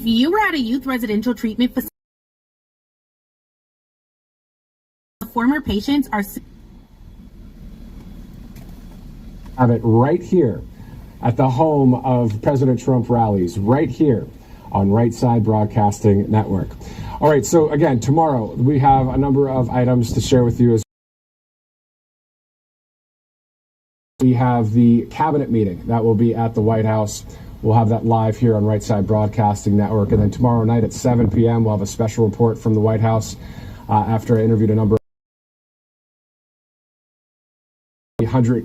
you were at a youth residential treatment facility, former patients are... Have it right here at the home of President Trump rallies, right here on Right Side Broadcasting Network. All right, so again, tomorrow we have a number of items to share with you. As we have the cabinet meeting that will be at the White House. We'll have that live here on Right Side Broadcasting Network. And then tomorrow night at 7 p.m., we'll have a special report from the White House after I interviewed a number of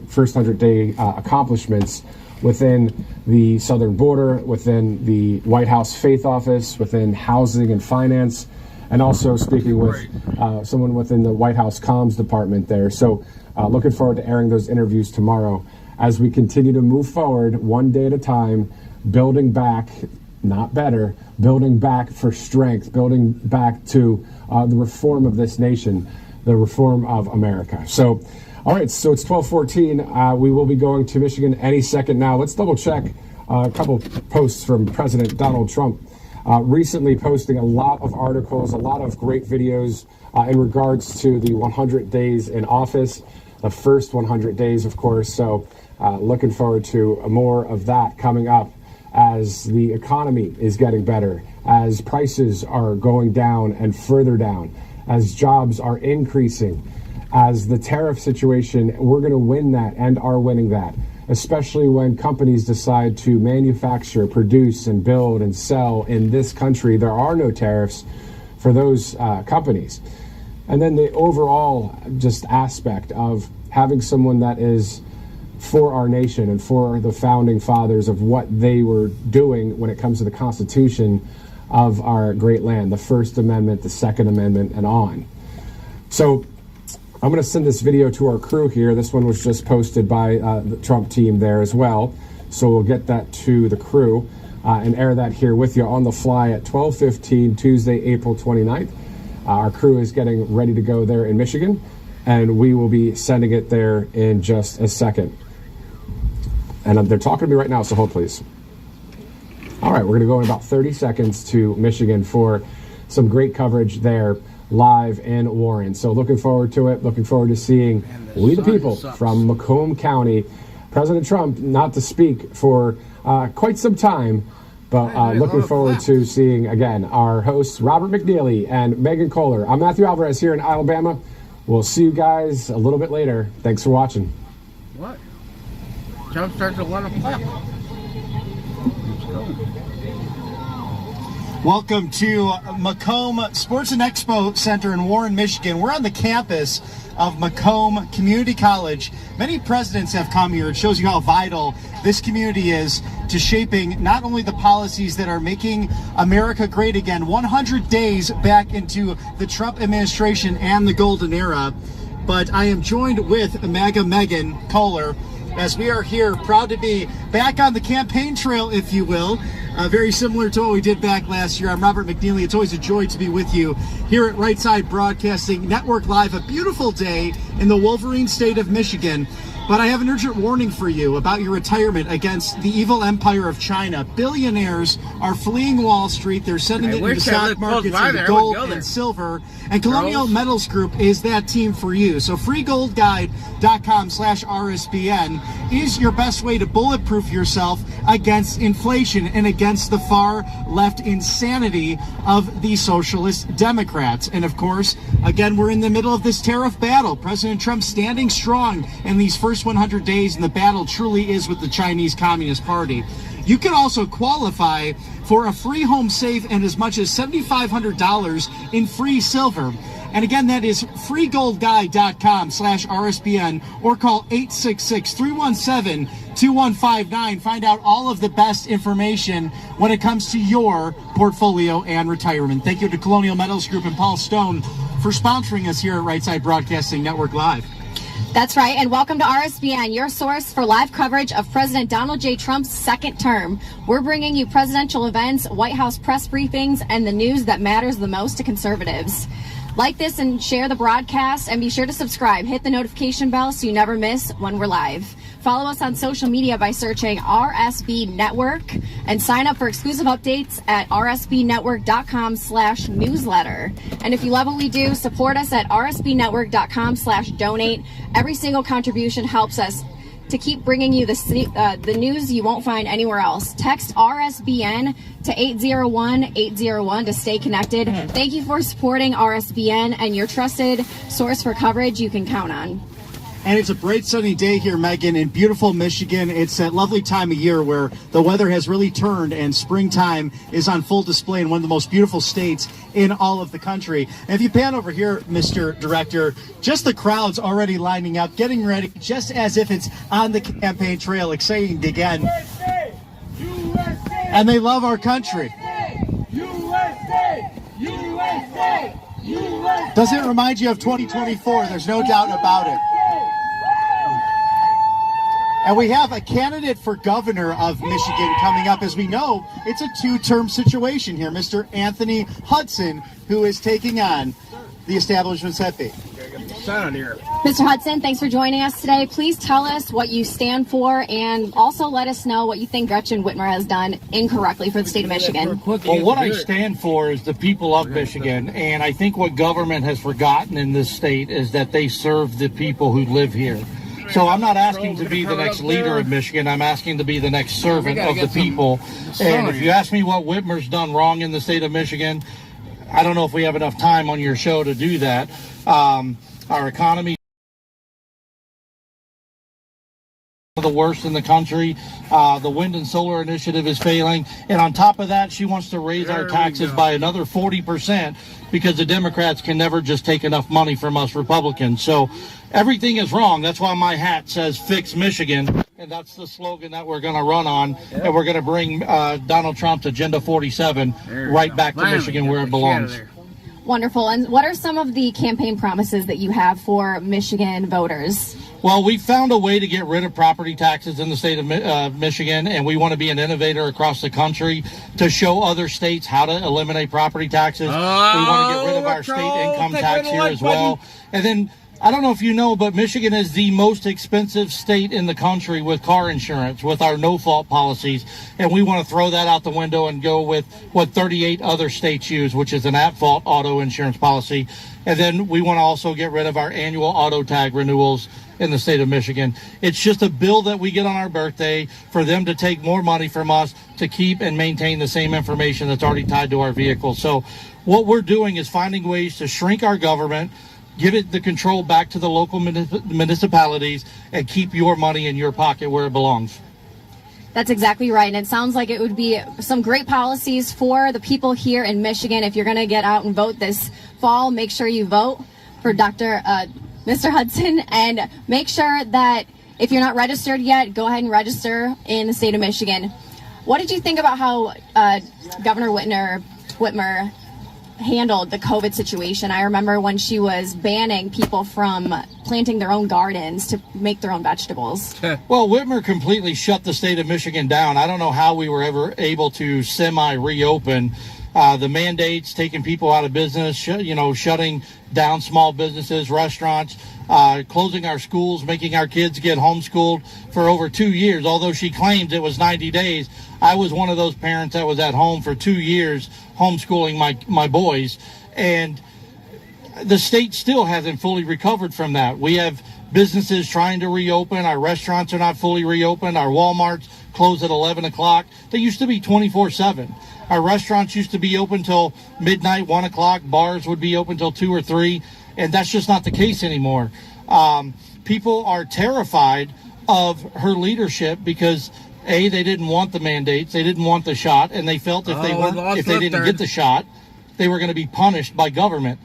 first 100-day accomplishments within the southern border, within the White House Faith Office, within housing and finance, and also speaking with someone within the White House Comms Department there. So looking forward to airing those interviews tomorrow as we continue to move forward one day at a time, building back, not better, building back for strength, building back to the reform of this nation, the reform of America. So, all right, so it's 12:14. We will be going to Michigan any second now. Let's double check a couple posts from President Donald Trump. Recently posting a lot of articles, a lot of great videos in regards to the 100 days in office, the first 100 days, of course. So looking forward to more of that coming up as the economy is getting better, as prices are going down and further down, as jobs are increasing, as the tariff situation, we're going to win that and are winning that, especially when companies decide to manufacture, produce, and build and sell in this country. There are no tariffs for those companies. And then the overall just aspect of having someone that is for our nation and for the founding fathers of what they were doing when it comes to the Constitution of our great land, the First Amendment, the Second Amendment, and on. So I'm going to send this video to our crew here. This one was just posted by the Trump team there as well. So we'll get that to the crew and air that here with you on the fly at 12:15 Tuesday, April 29th. Our crew is getting ready to go there in Michigan, and we will be sending it there in just a second. And they're talking to me right now, so hold please. All right, we're going to go in about 30 seconds to Michigan for some great coverage there live in Warren. So looking forward to it, looking forward to seeing we the people from Macomb County. President Trump, not to speak for quite some time, but looking forward to seeing, again, our hosts, Robert McNeely and Megan Kohler. I'm Matthew Alvarez here in Alabama. We'll see you guys a little bit later. Thanks for watching. What? Jump starts at 1 o'clock. Let's go. Welcome to Macomb Sports and Expo Center in Warren, Michigan. We're on the campus of Macomb Community College. Many presidents have come here. It shows you how vital this community is to shaping not only the policies that are making America great again, 100 days back into the Trump administration and the golden era, but I am joined with MAGA Megan Kohler as we are here, proud to be back on the campaign trail, if you will. Very similar to what we did back last year. I'm Robert McNeely. It's always a joy to be with you here at Right Side Broadcasting Network Live. A beautiful day in the Wolverine state of Michigan. But I have an urgent warning for you about your retirement against the evil empire of China. Billionaires are fleeing Wall Street. They're sending it into stock markets into gold and silver. And Colonial Metals Group is that team for you. So freegoldguide.com/RSBN is your best way to bulletproof yourself against inflation and against the far left insanity of the socialist Democrats. And of course, again, we're in the middle of this tariff battle. President Trump standing strong in these first 100 days, and the battle truly is with the Chinese Communist Party. You can also qualify for a free home safe and as much as $7,500 in free silver. And again, that is freegoldguide.com/RSBN or call 866-317-2159. Find out all of the best information when it comes to your portfolio and retirement. Thank you to Colonial Metals Group and Paul Stone for sponsoring us here at Right Side Broadcasting Network Live. That's right, and welcome to RSBN, your source for live coverage of President Donald J. Trump's second term. We're bringing you presidential events, White House press briefings, and the news that matters the most to conservatives. Like this and share the broadcast, and be sure to subscribe. Hit the notification bell so you never miss when we're live. Follow us on social media by searching RSB Network and sign up for exclusive updates at rsbnetwork.com/newsletter. And if you love what we do, support us at rsbnetwork.com/donate. Every single contribution helps us to keep bringing you the news you won't find anywhere else. Text RSBN to 801-801 to stay connected. Thank you for supporting RSBN and your trusted source for coverage you can count on. And it's a bright sunny day here, Megan, in beautiful Michigan. It's that lovely time of year where the weather has really turned and springtime is on full display in one of the most beautiful states in all of the country. And if you pan over here, Mr. Director, just the crowds already lining up, getting ready, just as if it's on the campaign trail, exciting again. USA! USA! And they love our country. USA! USA! USA! Does it remind you of 2024? There's no doubt about it. And we have a candidate for governor of Michigan coming up. As we know, it's a two-term situation here. Mr. Anthony Hudson, who is taking on the establishment's headband. Sun here. Mr. Hudson, thanks for joining us today. Please tell us what you stand for, and also let us know what you think Gretchen Whitmer has done incorrectly for the state of Michigan. Well, what I stand for is the people of Michigan, and I think what government has forgotten in this state is that they serve the people who live here. So I'm not asking to be the next leader of Michigan. I'm asking to be the next servant of the people. And if you ask me what Whitmer's done wrong in the state of Michigan, I don't know if we have enough time on your show to do that. Our economy the worst in the country. The wind and solar initiative is failing. And on top of that, she wants to raise our taxes by another 40% because the Democrats can never just take enough money from us Republicans. So everything is wrong. That's why my hat says Fix Michigan. And that's the slogan that we're going to run on. And we're going to bring Donald Trump's Agenda 47 right back to Michigan where it belongs. Wonderful. And what are some of the campaign promises that you have for Michigan voters? Well, we found a way to get rid of property taxes in the state of Michigan, and we want to be an innovator across the country to show other states how to eliminate property taxes. We want to get rid of our state income tax here as well. And then, I don't know if you know, but Michigan is the most expensive state in the country with car insurance, with our no-fault policies. And we want to throw that out the window and go with what 38 other states use, which is an at-fault auto insurance policy. And then we want to also get rid of our annual auto tag renewals in the state of Michigan. It's just a bill that we get on our birthday for them to take more money from us to keep and maintain the same information that's already tied to our vehicles. So what we're doing is finding ways to shrink our government, give it the control back to the local municipalities, and keep your money in your pocket where it belongs. That's exactly right. And it sounds like it would be some great policies for the people here in Michigan. If you're going to get out and vote this fall, make sure you vote for Mr. Hudson, and make sure that if you're not registered yet, go ahead and register in the state of Michigan. What did you think about how Governor Whitmer handled the COVID situation? I remember when she was banning people from planting their own gardens to make their own vegetables. Well, Whitmer completely shut the state of Michigan down. I don't know how we were ever able to semi-reopen. The mandates, taking people out of business, shutting down small businesses, restaurants, closing our schools, making our kids get homeschooled for over 2 years. Although she claims it was 90 days, I was one of those parents that was at home for 2 years homeschooling my boys. And the state still hasn't fully recovered from that. We have businesses trying to reopen. Our restaurants are not fully reopened. Our Walmarts close at 11 o'clock. They used to be 24/7. Our restaurants used to be open till midnight, 1 o'clock. Bars would be open till 2 or 3, and that's just not the case anymore. People are terrified of her leadership because, A, they didn't want the mandates, they didn't want the shot, and they felt if they didn't get the shot, they were going to be punished by government.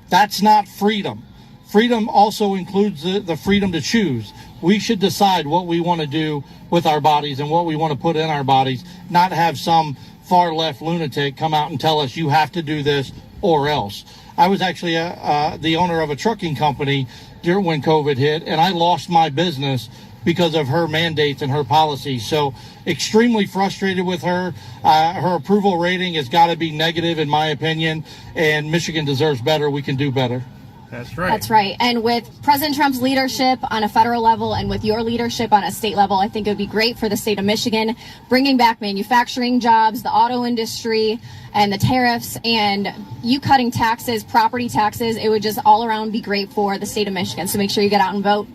That's not freedom. Freedom also includes the freedom to choose. We should decide what we want to do with our bodies and what we want to put in our bodies, not have some far left lunatic come out and tell us you have to do this or else. I was actually the owner of a trucking company when COVID hit, and I lost my business because of her mandates and her policies. So extremely frustrated with her. Her approval rating has got to be negative, in my opinion, and Michigan deserves better. We can do better. That's right. That's right. And with President Trump's leadership on a federal level and with your leadership on a state level, I think it would be great for the state of Michigan, bringing back manufacturing jobs, the auto industry, and the tariffs, and you cutting taxes, property taxes. It would just all around be great for the state of Michigan. So make sure you get out and vote.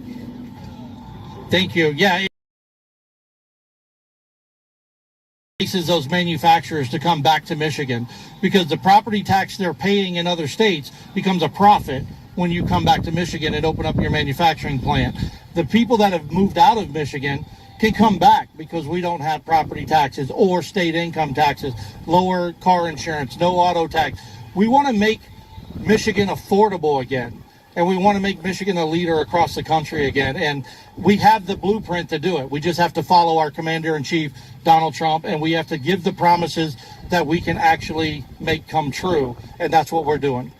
Thank you. Yeah. Places those manufacturers to come back to Michigan, because the property tax they're paying in other states becomes a profit when you come back to Michigan and open up your manufacturing plant. The people that have moved out of Michigan can come back because we don't have property taxes or state income taxes, lower car insurance, no auto tax. We want to make Michigan affordable again, and we want to make Michigan a leader across the country again. And we have the blueprint to do it. We just have to follow our commander-in-chief, Donald Trump, and we have to give the promises that we can actually make come true. And that's what we're doing.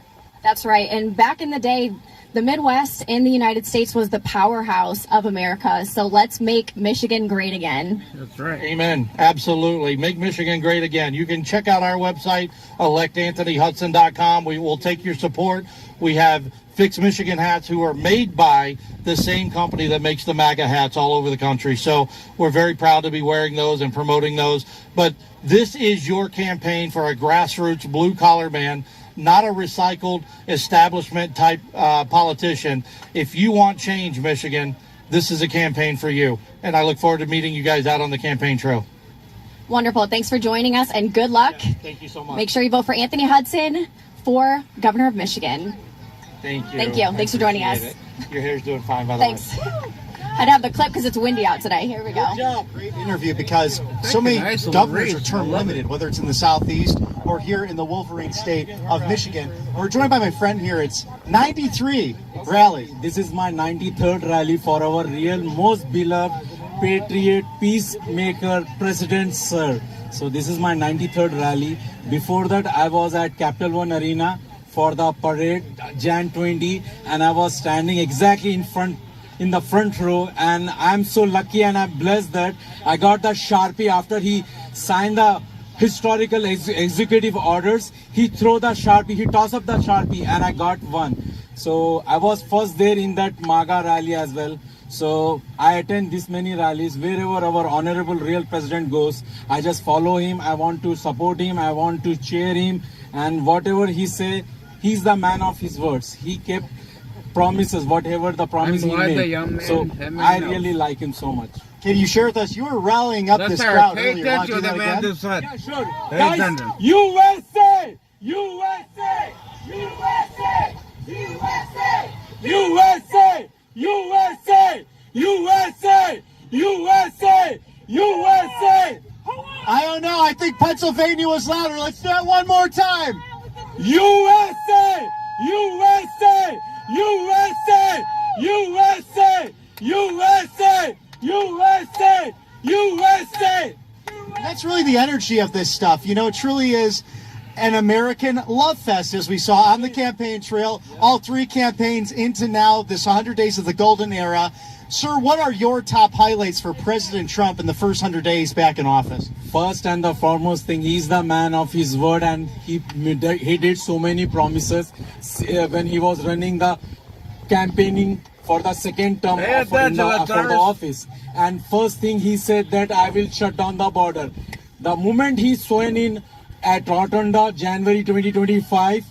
That's right. And back in the day, the Midwest in the United States was the powerhouse of America. So let's make Michigan great again. That's right. Amen. Absolutely. Make Michigan great again. You can check out our website, electanthonyhudson.com. We will take your support. We have Fix Michigan hats who are made by the same company that makes the MAGA hats all over the country. So we're very proud to be wearing those and promoting those. But this is your campaign for a grassroots blue-collar man, not a recycled establishment type politician. If you want change, Michigan, this is a campaign for you. And I look forward to meeting you guys out on the campaign trail. Wonderful. Thanks for joining us and good luck. Yeah, thank you so much. Make sure you vote for Anthony Hudson for Governor of Michigan. Thank you. Thank you. Thanks for joining us. It. Your hair's doing fine, by the Thanks. I'd have the clip because it's windy out today. Here we go. Good job. Great interview, because so many nice little governors are race. term limited, whether it's in the Southeast or here in the Wolverine state of Michigan. We're joined by my friend here. It's 93 rally. This is my 93rd rally for our real most beloved patriot peacemaker president, sir. So this is my 93rd rally. Before that, I was at Capital One Arena for the parade, Jan 20, and I was standing exactly in the front row, and I'm so lucky and I'm blessed that I got the Sharpie after he signed the historical executive orders. He threw the Sharpie, he tossed up the Sharpie, and I got one. So I was first there in that MAGA rally as well. So I attend this many rallies. Wherever our honorable real president goes, I just follow him. I want to support him. I want to cheer him. And whatever he say, he's the man of his words. He kept promises, whatever the promise he made. So I really like him so much. Can you share with us? You were rallying up this crowd earlier. Want to do that again? Yeah, sure. Guys, Guys, USA! USA! USA! USA! USA! USA! USA! USA! USA! I don't know. I think Pennsylvania was louder. Let's do it one more time. USA! USA! USA! USA! USA! USA! USA! That's really the energy of this stuff. You know, it truly is an American love fest, as we saw on the campaign trail. All three campaigns into now this 100 days of the golden era. Sir, what are your top highlights for President Trump in the first 100 days back in office? First and the foremost thing, he's the man of his word, and he did so many promises when he was running the campaigning for the second term for the office. And first thing he said that I will shut down the border. The moment he sworn in at Rotunda, January 2025,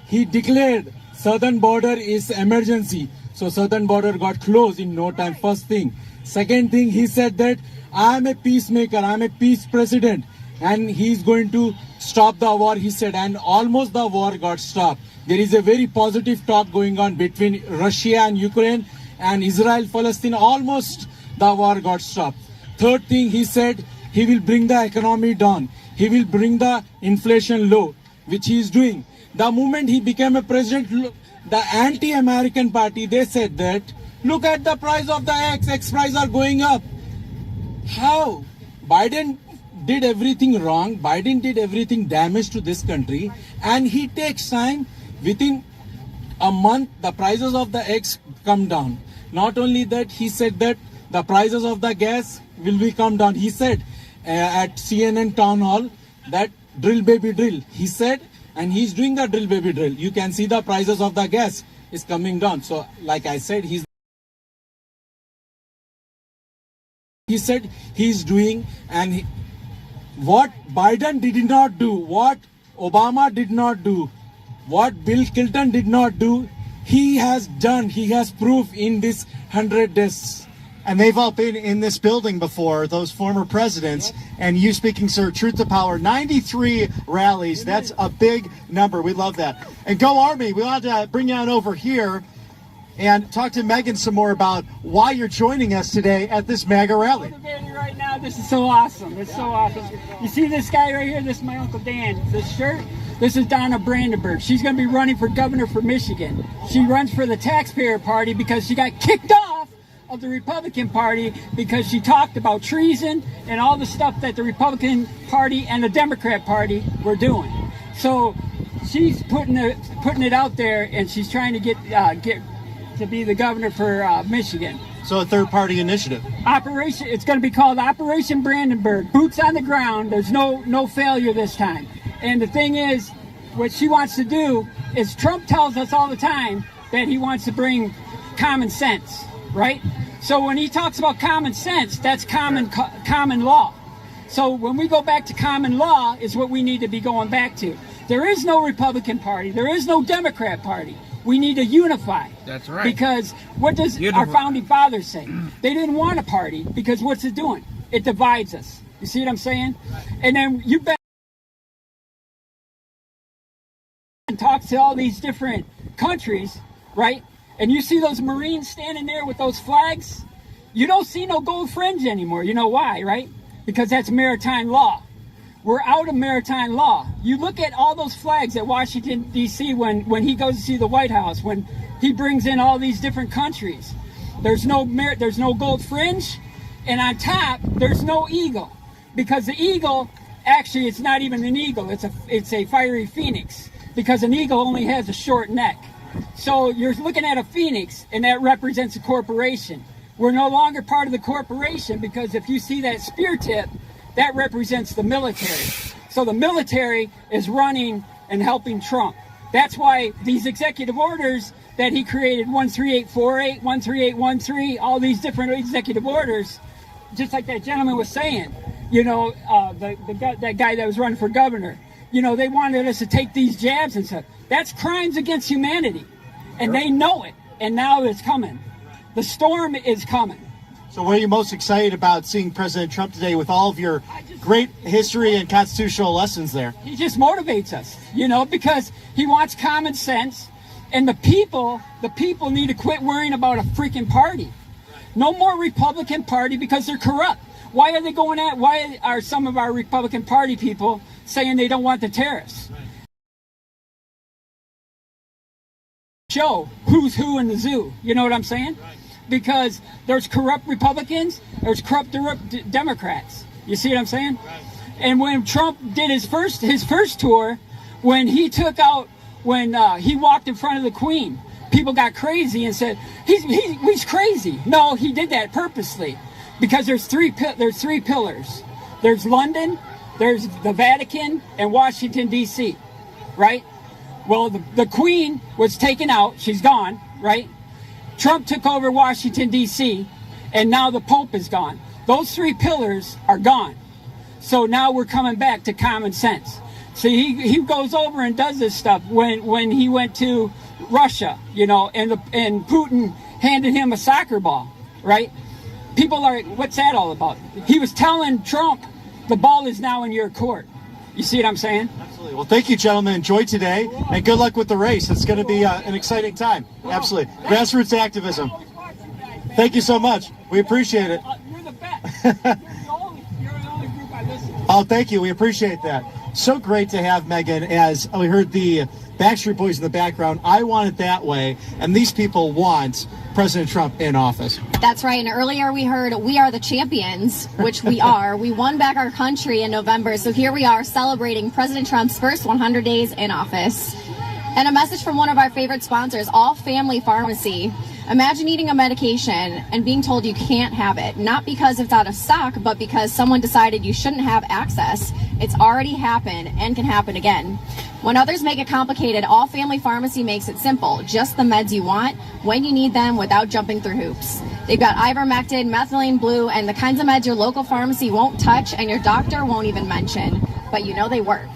he declared southern border is emergency. So southern border got closed in no time, first thing. Second thing, he said that I am a peacemaker, I am a peace president, and he's going to stop the war, he said, and almost the war got stopped. There is a very positive talk going on between Russia and Ukraine, and Israel, Palestine, almost the war got stopped. Third thing, he said he will bring the economy down. He will bring the inflation low, which he is doing. The moment he became a president, the anti-American party, they said that, look at the price of the X price are going up. How? Biden did everything wrong. Biden did everything damage to this country. And he takes time. Within a month, the prices of the X come down. Not only that, he said that the prices of the gas will be come down. He said at CNN town hall that drill baby drill. He said, and he's doing the drill baby drill. You can see the prices of the gas is coming down. So like I said, he said he's doing, and what Biden did not do, what Obama did not do, what Bill Clinton did not do, he has done. He has proof in this 100 days. And they've all been in this building before, those former presidents. And you speaking, sir, truth to power, 93 rallies. That's a big number. We love that. And go Army. We want to bring you on over here and talk to Megan some more about why you're joining us today at this MAGA rally. Right now, this is so awesome. It's so awesome. You see this guy right here? This is my Uncle Dan. This shirt? This is Donna Brandenburg. She's going to be running for governor for Michigan. She runs for the Taxpayer Party because she got kicked off of the Republican Party because she talked about treason and all the stuff that the Republican Party and the Democrat Party were doing. So she's putting it out there, and she's trying to get to be the governor for Michigan. So a third-party initiative. It's going to be called Operation Brandenburg. Boots on the ground. There's no failure this time. And the thing is, what she wants to do is, Trump tells us all the time that he wants to bring common sense, right? So when he talks about common sense, that's common law. So when we go back to common law is what we need to be going back to. There is no Republican Party. There is no Democrat Party. We need to unify. That's right. Because what does our founding fathers say? They didn't want a party because what's it doing? It divides us. You see what I'm saying? And then you bet and talks to all these different countries, right? And you see those Marines standing there with those flags. You don't see no gold fringe anymore. You know why, right? Because that's maritime law. We're out of maritime law. You look at all those flags at Washington, D.C. when he goes to see the White House, when he brings in all these different countries. There's no gold fringe, and on top, there's no eagle. Because the eagle, actually, it's not even an eagle. It's a fiery phoenix. Because an eagle only has a short neck. So you're looking at a phoenix, and that represents a corporation. We're no longer part of the corporation, because if you see that spear tip, that represents the military. So the military is running and helping Trump. That's why these executive orders that he created, 13848, 13813, all these different executive orders, just like that gentleman was saying, you know, that guy that was running for governor, you know, they wanted us to take these jabs and stuff. That's crimes against humanity. And they know it. And now it's coming. The storm is coming. So what are you most excited about seeing President Trump today with all of your great history and constitutional lessons there? He just motivates us, you know, because he wants common sense, and the people need to quit worrying about a freaking party. No more Republican Party because they're corrupt. Why are some of our Republican Party people saying they don't want the tariffs? Show who's who in the zoo. You know what I'm saying? Because there's corrupt Republicans, there's corrupt Democrats. You see what I'm saying? And when Trump did his first tour, when he walked in front of the Queen, people got crazy and said he's crazy. No, he did that purposely, because there's three pillars. There's London, there's the Vatican, and Washington D.C. Right? Well, the Queen was taken out; she's gone. Right? Trump took over Washington, D.C., and now the Pope is gone. Those three pillars are gone. So now we're coming back to common sense. So he goes over and does this stuff when he went to Russia, you know, and Putin handed him a soccer ball, right? People are, what's that all about? He was telling Trump, the ball is now in your court. You see what I'm saying? Absolutely. Well, thank you, gentlemen. Enjoy today, and good luck with the race. It's going to be an exciting time. Absolutely. Grassroots activism. Thank you so much. We appreciate it. You're the best. You're the only group I listen to. Oh, thank you. We appreciate that. So great to have Megan. As we heard the Backstreet Boys in the background, I want it that way, and these people want President Trump in office. That's right. And earlier we heard we are the champions, which we are. We won back our country in November. So here we are celebrating President Trump's first 100 days in office. And a message from one of our favorite sponsors, All Family Pharmacy. Imagine eating a medication and being told you can't have it, not because it's out of stock, but because someone decided you shouldn't have access. It's already happened and can happen again. When others make it complicated, All Family Pharmacy makes it simple. Just the meds you want, when you need them, without jumping through hoops. They've got ivermectin, methylene blue, and the kinds of meds your local pharmacy won't touch and your doctor won't even mention, but you know they work.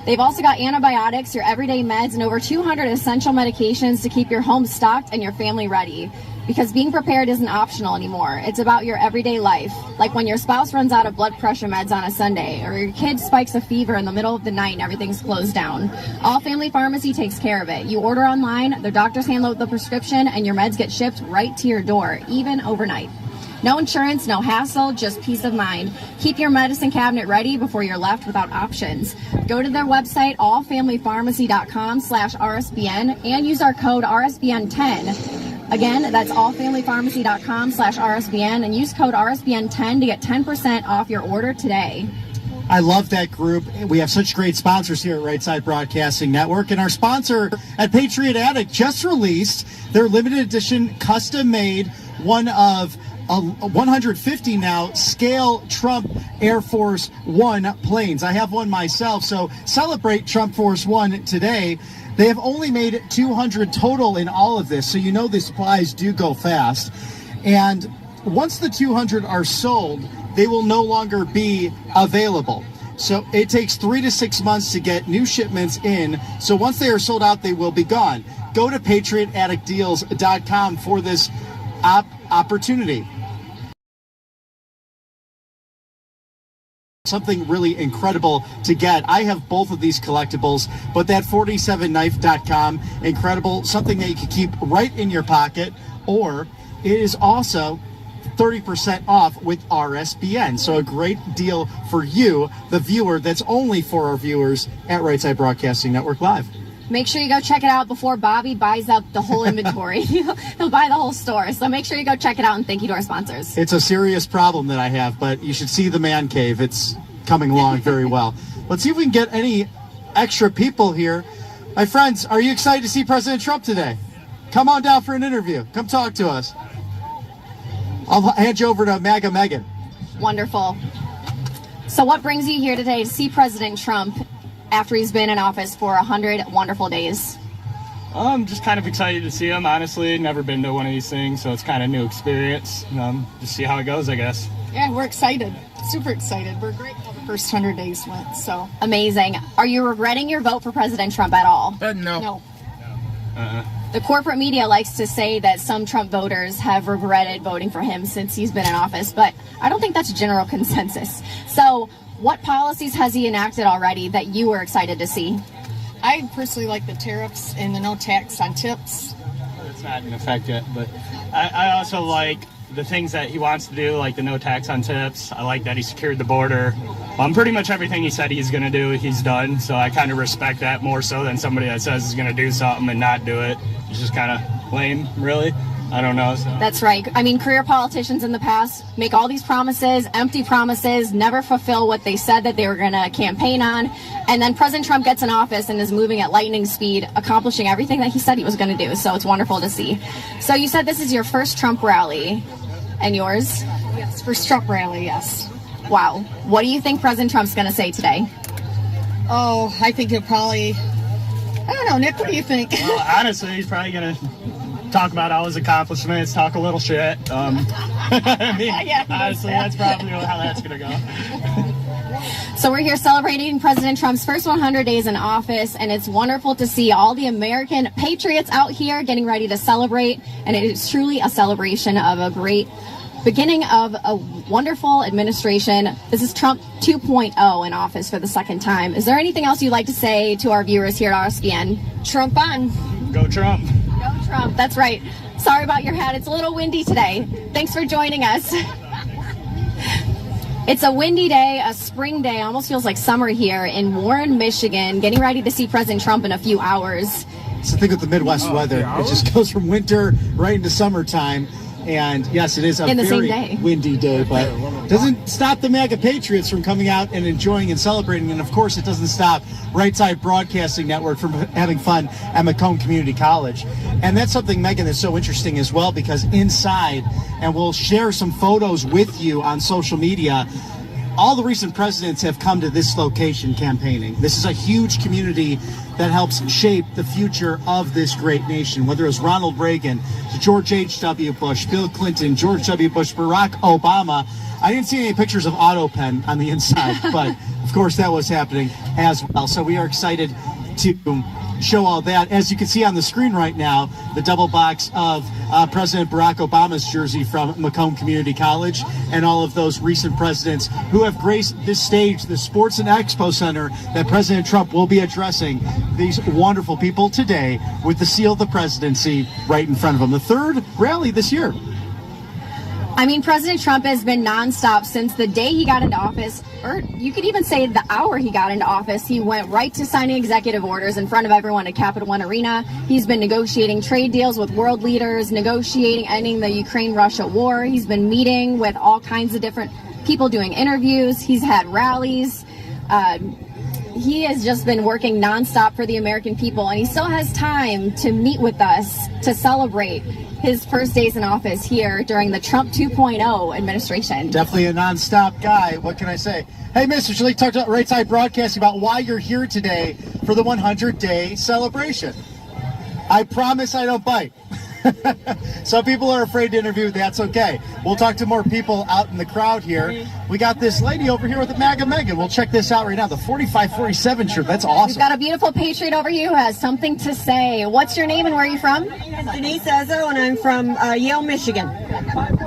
They've also got antibiotics, your everyday meds, and over 200 essential medications to keep your home stocked and your family ready. Because being prepared isn't optional anymore. It's about your everyday life. Like when your spouse runs out of blood pressure meds on a Sunday, or your kid spikes a fever in the middle of the night and everything's closed down. All Family Pharmacy takes care of it. You order online, their doctors handle the prescription, and your meds get shipped right to your door, even overnight. No insurance, no hassle, just peace of mind. Keep your medicine cabinet ready before you're left without options. Go to their website, allfamilypharmacy.com/RSBN, and use our code RSBN10. Again, that's allfamilypharmacy.com/RSBN, and use code RSBN10 to get 10% off your order today. I love that group. We have such great sponsors here at Right Side Broadcasting Network. And our sponsor at Patriot Attic just released their limited edition, custom-made, one of 150 now scale Trump Air Force One planes. I have one myself, so celebrate Trump Force One today. They have only made 200 total in all of this, so you know the supplies do go fast. And once the 200 are sold, they will no longer be available. So it takes 3 to 6 months to get new shipments in. So once they are sold out, they will be gone. Go to patriotatticdeals.com for this opportunity. Something really incredible to get. I have both of these collectibles, but that 47knife.com, incredible, something that you can keep right in your pocket, or it is also 30% off with RSBN. So a great deal for you, the viewer, that's only for our viewers at Right Side Broadcasting Network Live. Make sure you go check it out before Bobby buys up the whole inventory. He'll buy the whole store. So make sure you go check it out, and thank you to our sponsors. It's a serious problem that I have, but you should see the man cave. It's coming along very well. Let's see if we can get any extra people here. My friends, are you excited to see President Trump today? Come on down for an interview. Come talk to us. I'll hand you over to MAGA Megan. Wonderful. So what brings you here today to see President Trump after he's been in office for 100 wonderful days? I'm just kind of excited to see him, honestly. Never been to one of these things, so it's kind of a new experience. Just see how it goes, I guess. Yeah, we're excited. Super excited. We're great how the first 100 days went, so. Amazing. Are you regretting your vote for President Trump at all? No. The corporate media likes to say that some Trump voters have regretted voting for him since he's been in office, but I don't think that's general consensus. So what policies has he enacted already that you were excited to see? I personally like the tariffs and the no tax on tips. It's not in effect yet, but I also like the things that he wants to do, like the no tax on tips. I like that he secured the border. Pretty much everything he said he's going to do, he's done. So I kind of respect that more so than somebody that says he's going to do something and not do it. It's just kind of lame, really. I don't know. So. That's right. I mean, career politicians in the past make all these promises, empty promises, never fulfill what they said that they were going to campaign on. And then President Trump gets in office and is moving at lightning speed, accomplishing everything that he said he was going to do. So it's wonderful to see. So you said this is your first Trump rally. And yours? Yes, first Trump rally, yes. Wow. What do you think President Trump's going to say today? Oh, I think he'll probably, I don't know, Nick, what do you think? Well, honestly, he's probably going to talk about all his accomplishments, talk a little shit. I mean, honestly, that's probably how that's going to go. So we're here celebrating President Trump's first 100 days in office, and it's wonderful to see all the American patriots out here getting ready to celebrate, and it is truly a celebration of a great beginning of a wonderful administration. This is Trump 2.0 in office for the second time. Is there anything else you'd like to say to our viewers here at RSBN? Trump on. Go Trump. Go Trump, that's right. Sorry about your hat, it's a little windy today. Thanks for joining us. It's a windy day, a spring day, almost feels like summer here in Warren, Michigan, getting ready to see President Trump in a few hours. It's the thing with the Midwest weather. It just goes from winter right into summertime. And yes, it is a In the same very day. windy day, but doesn't stop the MAGA Patriots from coming out and enjoying and celebrating. And of course, it doesn't stop Right Side Broadcasting Network from having fun at Macomb Community College. And that's something, Megan, that's so interesting as well, because inside, and we'll share some photos with you on social media, all the recent presidents have come to this location campaigning. This is a huge community that helps shape the future of this great nation, whether it was Ronald Reagan, George H.W. Bush, Bill Clinton, George W. Bush, Barack Obama. I didn't see any pictures of AutoPen on the inside, but of course that was happening as well. So we are excited to show all that. As you can see on the screen right now, the double box of President Barack Obama's jersey from Macomb Community College, and all of those recent presidents who have graced this stage, the Sports and Expo Center that President Trump will be addressing these wonderful people today with the seal of the presidency right in front of him. The third rally this year. I mean, President Trump has been nonstop since the day he got into office, or you could even say the hour he got into office. He went right to signing executive orders in front of everyone at Capital One Arena. He's been negotiating trade deals with world leaders, negotiating ending the Ukraine-Russia war. He's been meeting with all kinds of different people, doing interviews. He's had rallies. He has just been working nonstop for the American people, and he still has time to meet with us to celebrate his first days in office here during the Trump 2.0 administration. Definitely a non-stop guy. What can I say? Hey, Mr. Shalik, talked about Right Side Broadcasting about why you're here today for the 100-day celebration. I promise I don't bite. Some people are afraid to interview. That's okay. We'll talk to more people out in the crowd here. We got this lady over here with the MAGA Megan. We'll check this out right now. The 4547 shirt. That's awesome. We've got a beautiful patriot over here who has something to say. What's your name and where are you from? Denise Ezzo, and I'm from Yale, Michigan.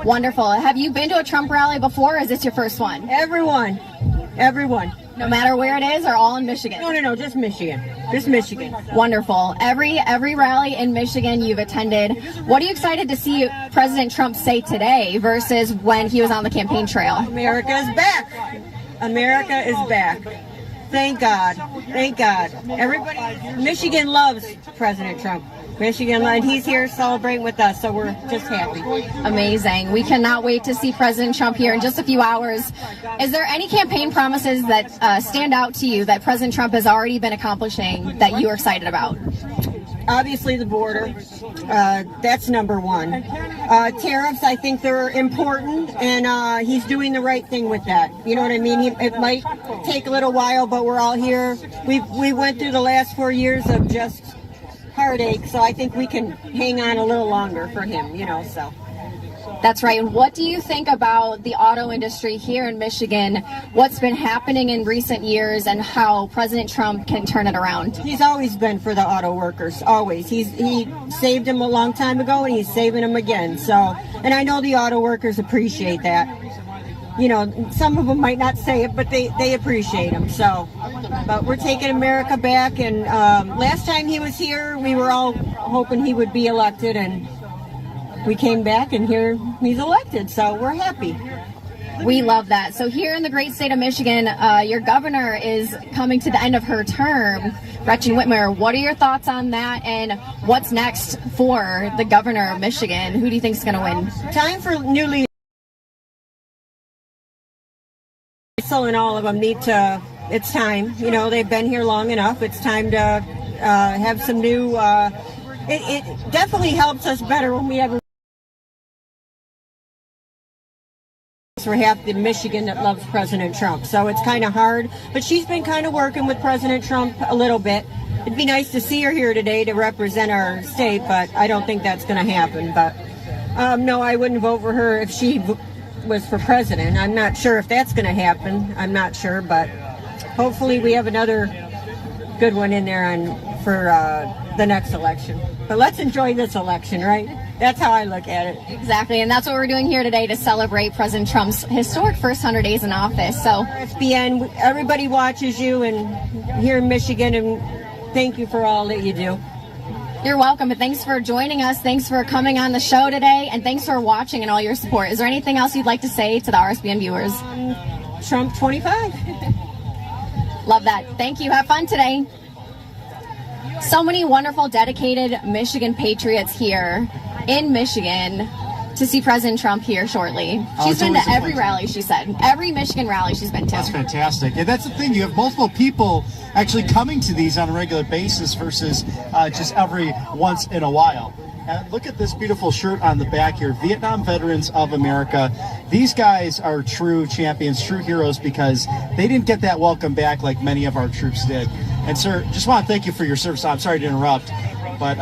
Wonderful. Have you been to a Trump rally before, or is this your first one? Everyone. No matter where it is, or all in Michigan? No, just Michigan. Just Michigan. Wonderful. Every rally in Michigan you've attended. What are you excited to see President Trump say today versus when he was on the campaign trail? America is back. America is back. Thank God. Thank God. Everybody, Michigan loves President Trump. Michigan, and he's here celebrating with us, so we're just happy. Amazing. We cannot wait to see President Trump here in just a few hours. Is there any campaign promises that stand out to you that President Trump has already been accomplishing that you are excited about? Obviously the border, that's number one. Tariffs, I think they're important, and he's doing the right thing with that. You know what I mean? It might take a little while, but we're all here. We went through the last 4 years of just heartache, so I think we can hang on a little longer for him, so. That's right. And what do you think about the auto industry here in Michigan, what's been happening in recent years, and how President Trump can turn it around? He's always been for the auto workers, always. He saved them a long time ago, and he's saving them again. So, and I know the auto workers appreciate that. Some of them might not say it, but they appreciate him. So, but we're taking America back. And last time he was here, we were all hoping he would be elected, and we came back, and here he's elected. So we're happy. We love that. So here in the great state of Michigan, your governor is coming to the end of her term, Gretchen Whitmer. What are your thoughts on that, and what's next for the governor of Michigan? Who do you think is going to win? Time for new leaders. And all of them need to, it's time, they've been here long enough. It's time to have some new, it definitely helps us better when we have for half the Michigan that loves President Trump. So it's kind of hard, but she's been kind of working with President Trump a little bit. It'd be nice to see her here today to represent our state, but I don't think that's going to happen. But no, I wouldn't vote for her if she was for president. I'm not sure if that's going to happen. I'm not sure, but hopefully we have another good one in there for the next election. But let's enjoy this election, right? That's how I look at it. Exactly, and that's what we're doing here today to celebrate President Trump's historic first 100 days in office. So RSBN, everybody watches you and here in Michigan, and thank you for all that you do. You're welcome, and thanks for joining us. Thanks for coming on the show today, and thanks for watching and all your support. Is there anything else you'd like to say to the RSBN viewers? Trump 25. Love that. Thank you. Have fun today. So many wonderful, dedicated Michigan patriots here in Michigan to see President Trump here shortly. She's been to every rally, she said. Every Michigan rally she's been to. That's fantastic. And that's the thing. You have multiple people actually coming to these on a regular basis versus just every once in a while. And look at this beautiful shirt on the back here. Vietnam Veterans of America. These guys are true champions, true heroes, because they didn't get that welcome back like many of our troops did. And sir, just want to thank you for your service. I'm sorry to interrupt, but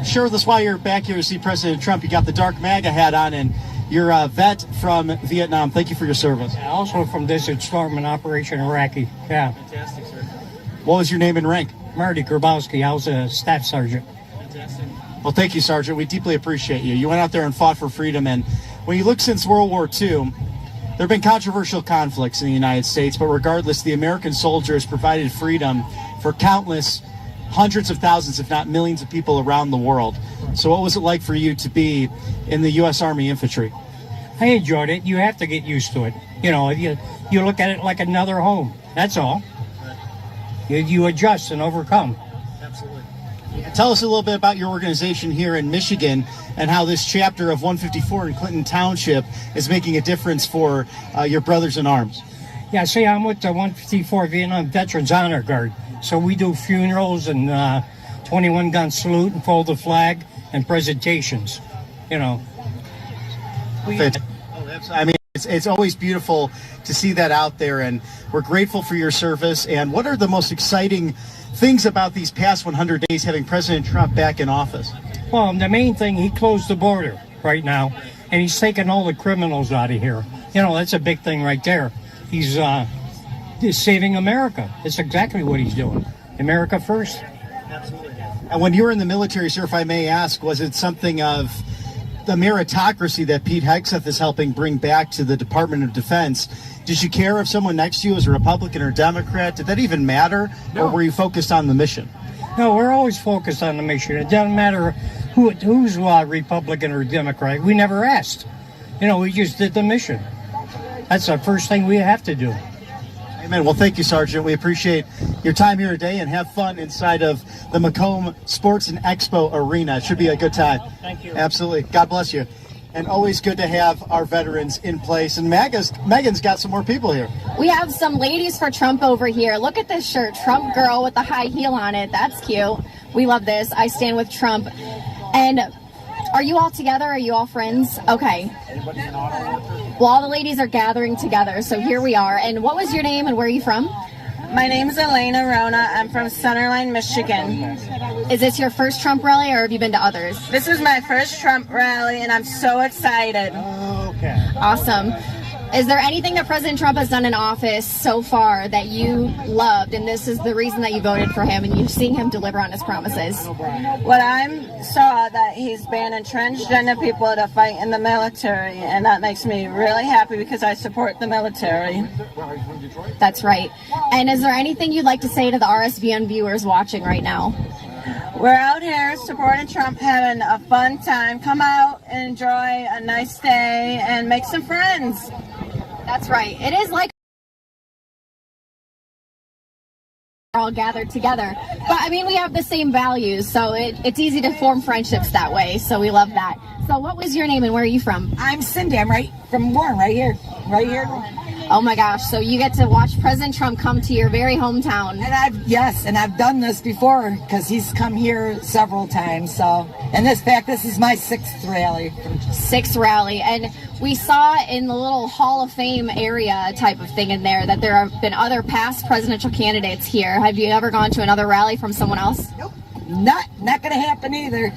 share with us why you're back here to see President Trump. You got the dark MAGA hat on, and you're a vet from Vietnam. Thank you for your service. Also from Desert Storm and Operation Iraqi. Yeah. Fantastic, sir. What was your name and rank? Marty Grabowski. I was a staff sergeant. Fantastic. Well, thank you, Sergeant. We deeply appreciate you. You went out there and fought for freedom, and when you look since World War II, there have been controversial conflicts in the United States, but regardless, the American soldier has provided freedom for countless hundreds of thousands, if not millions of people around the world. So what was it like for you to be in the U.S. Army Infantry? I enjoyed it. You have to get used to it. You know, you look at it like another home. That's all. You adjust and overcome. Absolutely. Tell us a little bit about your organization here in Michigan and how this chapter of 154 in Clinton Township is making a difference for your brothers in arms. Yeah, see, I'm with the 154 Vietnam Veterans Honor Guard. So we do funerals and 21-gun salute and fold the flag and presentations, you know. I mean, it's always beautiful to see that out there, and we're grateful for your service. And what are the most exciting things about these past 100 days having President Trump back in office? Well, the main thing, he closed the border right now, and he's taking all the criminals out of here. You know, that's a big thing right there. He's saving America. That's exactly what he's doing. America first. Absolutely. And when you were in the military, sir, if I may ask, was it something of the meritocracy that Pete Hegseth is helping bring back to the Department of Defense? Did you care if someone next to you was a Republican or Democrat? Did that even matter? No. Or were you focused on the mission? No, we're always focused on the mission. It doesn't matter who's Republican or Democrat. We never asked. You know, we just did the mission. That's the first thing we have to do. Amen. Well, thank you, Sergeant. We appreciate your time here today, and have fun inside of the Macomb Sports and Expo Arena. It should be a good time. Thank you. Absolutely. God bless you. And always good to have our veterans in place. And Megan's got some more people here. We have some ladies for Trump over here. Look at this shirt, Trump girl with the high heel on it. That's cute. We love this. I stand with Trump. And are you all together? Are you all friends? Okay. Well, all the ladies are gathering together, so here we are. And what was your name and where are you from? My name is Elena Rona. I'm from Centerline, Michigan. Is this your first Trump rally, or have you been to others? This is my first Trump rally, and I'm so excited. Okay. Awesome. Is there anything that President Trump has done in office so far that you loved, and this is the reason that you voted for him, and you've seen him deliver on his promises? What I saw that he's banning transgender people to fight in the military, and that makes me really happy because I support the military. That's right. And is there anything you'd like to say to the RSBN viewers watching right now? We're out here supporting Trump, having a fun time. Come out and enjoy a nice day and make some friends. That's right. It is like we're all gathered together. But I mean, we have the same values, so it's easy to form friendships that way. So we love that. So what was your name and where are you from? I'm Cindy. I'm right from Warren, right here. Right here. Oh my gosh, so you get to watch President Trump come to your very hometown. And I've done this before because he's come here several times. So, and this is my sixth rally. Sixth rally, and we saw in the little Hall of Fame area type of thing in there that there have been other past presidential candidates here. Have you ever gone to another rally from someone else? Nope. Not going to happen either.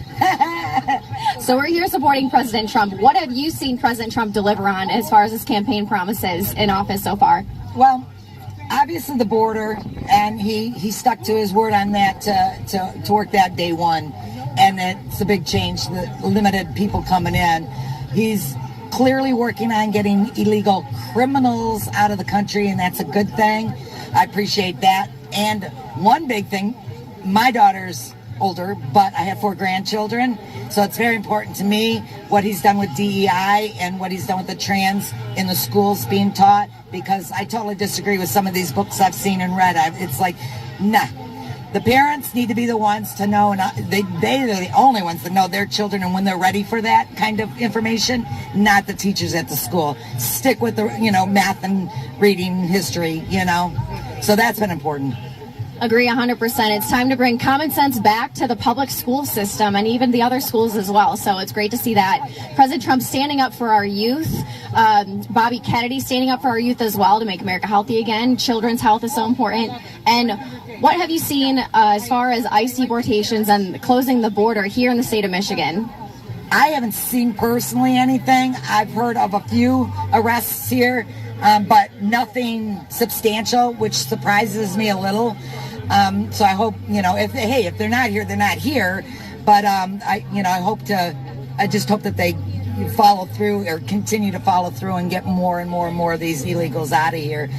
So we're here supporting President Trump. What have you seen President Trump deliver on as far as his campaign promises in office so far? Well, obviously the border, and he stuck to his word on that to work that day one, and it's a big change. The limited people coming in. He's clearly working on getting illegal criminals out of the country, and that's a good thing. I appreciate that. And one big thing, my daughter's older, but I have 4 grandchildren, so it's very important to me what he's done with DEI and what he's done with the trans in the schools being taught, because I totally disagree with some of these books I've seen and read. It's like, nah. the parents need to be the ones to know, and they're the only ones to know their children and when they're ready for that kind of information, not the teachers at the school. Stick with the, math and reading, history, So that's been important. Agree 100%. It's time to bring common sense back to the public school system and even the other schools as well. So it's great to see that. President Trump standing up for our youth. Bobby Kennedy standing up for our youth as well to make America healthy again. Children's health is so important. And what have you seen as far as ICE deportations and closing the border here in the state of Michigan? I haven't seen personally anything. I've heard of a few arrests here, but nothing substantial, which surprises me a little. So I hope, if they're not here, they're not here. But I just hope that they follow through or continue to follow through and get more and more and more of these illegals out of here.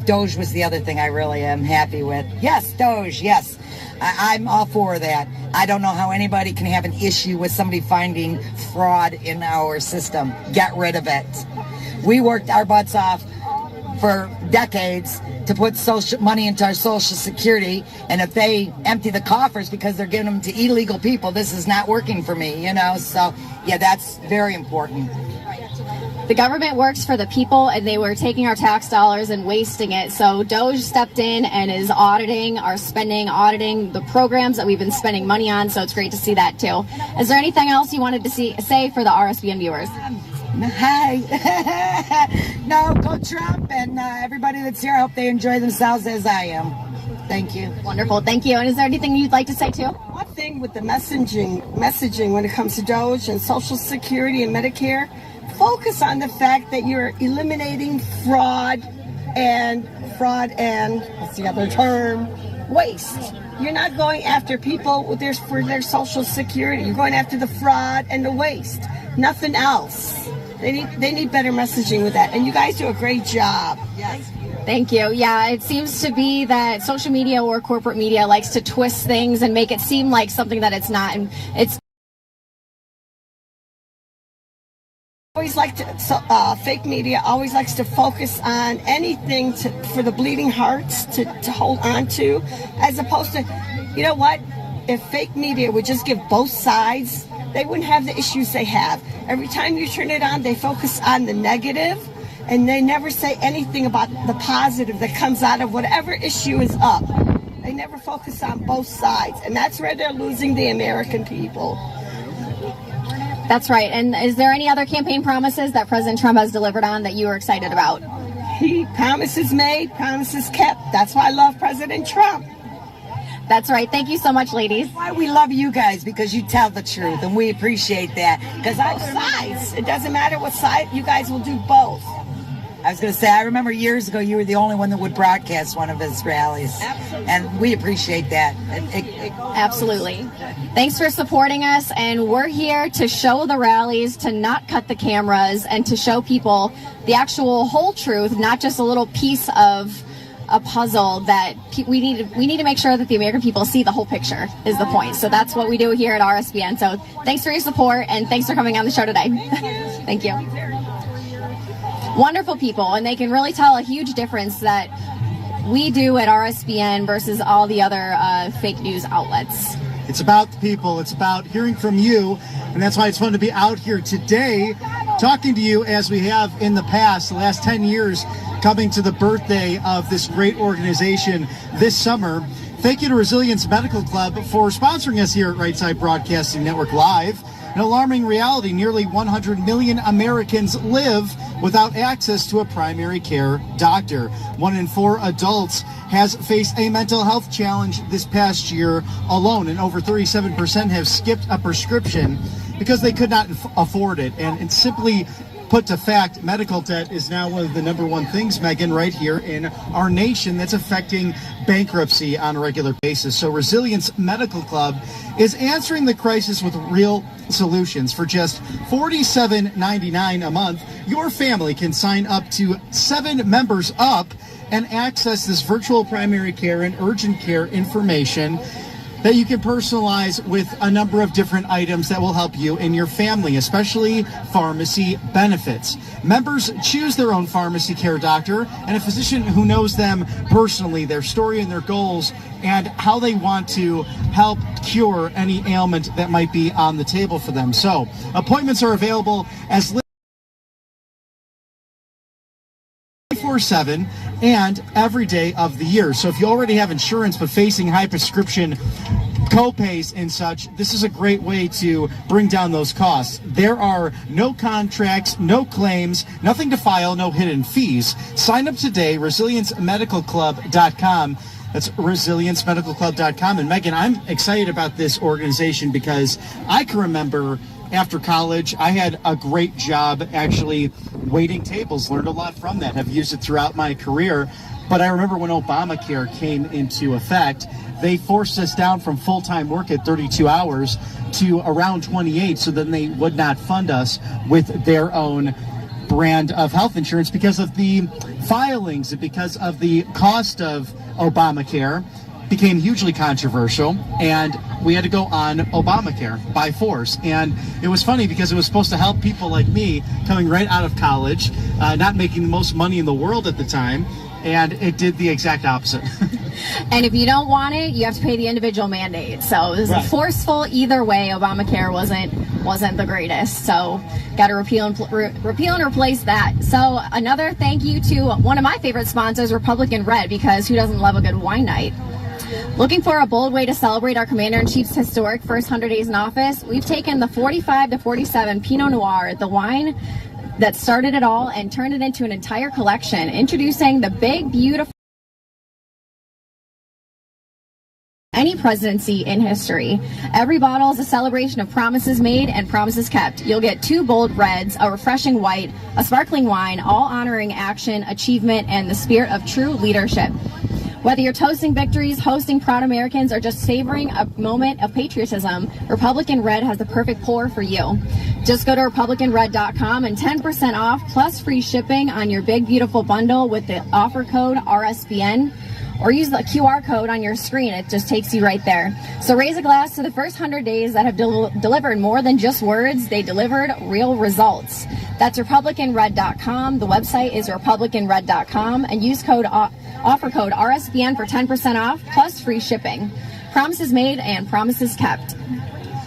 Doge was the other thing I really am happy with. Yes, Doge, yes. I'm all for that. I don't know how anybody can have an issue with somebody finding fraud in our system. Get rid of it. We worked our butts off for decades to put money into our Social Security, and if they empty the coffers because they're giving them to illegal people, this is not working for me, So, yeah, that's very important. The government works for the people, and they were taking our tax dollars and wasting it. So Doge stepped in and is auditing our spending, auditing the programs that we've been spending money on. So it's great to see that too. Is there anything else you wanted to say for the RSBN viewers? Hi. No, go Trump, and everybody that's here, I hope they enjoy themselves as I am. Thank you. Wonderful. Thank you. And is there anything you'd like to say too? One thing with the messaging when it comes to Doge and Social Security and Medicare, focus on the fact that you're eliminating fraud and what's the other term? Waste. You're not going after people for their Social Security. You're going after the fraud and the waste. Nothing else. They need better messaging with that. And you guys do a great job. Yes. Thank you. Yeah, it seems to be that social media or corporate media likes to twist things and make it seem like something that it's not. And it's always like to, fake media always likes to focus on anything for the bleeding hearts to hold on to, as opposed to, you know what? If fake media would just give both sides, they wouldn't have the issues they have. Every time you turn it on, they focus on the negative, and they never say anything about the positive that comes out of whatever issue is up. They never focus on both sides, and that's where they're losing the American people. That's right. And is there any other campaign promises that President Trump has delivered on that you are excited about? He promises made, promises kept. That's why I love President Trump. That's right. Thank you so much, ladies. Why we love you guys, because you tell the truth, and we appreciate that. Because both sides. It doesn't matter what side, you guys will do both. I was going to say, I remember years ago you were the only one that would broadcast one of his rallies. Absolutely. And we appreciate that. Absolutely. Thanks for supporting us, and we're here to show the rallies, to not cut the cameras, and to show people the actual whole truth, not just a little piece of a puzzle that we need to make sure that the American people see the whole picture is the point. So that's what we do here at RSBN. So thanks for your support, and thanks for coming on the show today. Thank you. Wonderful people, and they can really tell a huge difference that we do at RSBN versus all the other fake news outlets. It's about the people. It's about hearing from you, and that's why it's fun to be out here today talking to you as we have in the past, the last 10 years, coming to the birthday of this great organization this summer. Thank you to Resilience Medical Club for sponsoring us here at Right Side Broadcasting Network Live. An alarming reality, nearly 100 million Americans live without access to a primary care doctor. 1 in 4 adults has faced a mental health challenge this past year alone, and over 37% have skipped a prescription because they could not afford it. And it's simply put to fact, medical debt is now one of the #1 things, Megan, right here in our nation that's affecting bankruptcy on a regular basis. So Resilience Medical Club is answering the crisis with real solutions. For just $47.99 a month, your family can sign up to 7 members up and access this virtual primary care and urgent care information. that you can personalize with a number of different items that will help you and your family, especially pharmacy benefits. Members choose their own pharmacy care doctor and a physician who knows them personally, their story and their goals, and how they want to help cure any ailment that might be on the table for them. So appointments are available as 24/7 and every day of the year. So if you already have insurance but facing high prescription co-pays and such, this is a great way to bring down those costs. There are no contracts, no claims, nothing to file, no hidden fees. Sign up today, resilienceMedicalClub.com. That's resilienceMedicalClub.com. And Megan, I'm excited about this organization because I can remember after college, I had a great job actually waiting tables, learned a lot from that, have used it throughout my career. But I remember when Obamacare came into effect, they forced us down from full-time work at 32 hours to around 28, so then they would not fund us with their own brand of health insurance because of the filings and because of the cost of Obamacare. Became hugely controversial, and we had to go on Obamacare by force. And it was funny because it was supposed to help people like me coming right out of college, not making the most money in the world at the time, and it did the exact opposite. And if you don't want it, you have to pay the individual mandate. So it was forceful either way. Obamacare wasn't the greatest. So got to repeal and replace that. So another thank you to one of my favorite sponsors, Republican Red, because who doesn't love a good wine night? Looking for a bold way to celebrate our Commander-in-Chief's historic first 100 days in office? We've taken the 45 to 47 Pinot Noir, the wine that started it all, and turned it into an entire collection. Introducing the big, beautiful any presidency in history. Every bottle is a celebration of promises made and promises kept. You'll get 2 bold reds, a refreshing white, a sparkling wine, all honoring action, achievement, and the spirit of true leadership. Whether you're toasting victories, hosting proud Americans, or just savoring a moment of patriotism, Republican Red has the perfect pour for you. Just go to RepublicanRed.com and 10% off plus free shipping on your big, beautiful bundle with the offer code RSBN, or use the QR code on your screen. It just takes you right there. So raise a glass to the first 100 days that have delivered more than just words. They delivered real results. That's RepublicanRed.com. The website is RepublicanRed.com, and use offer code RSBN for 10% off plus free shipping. Promises made and promises kept.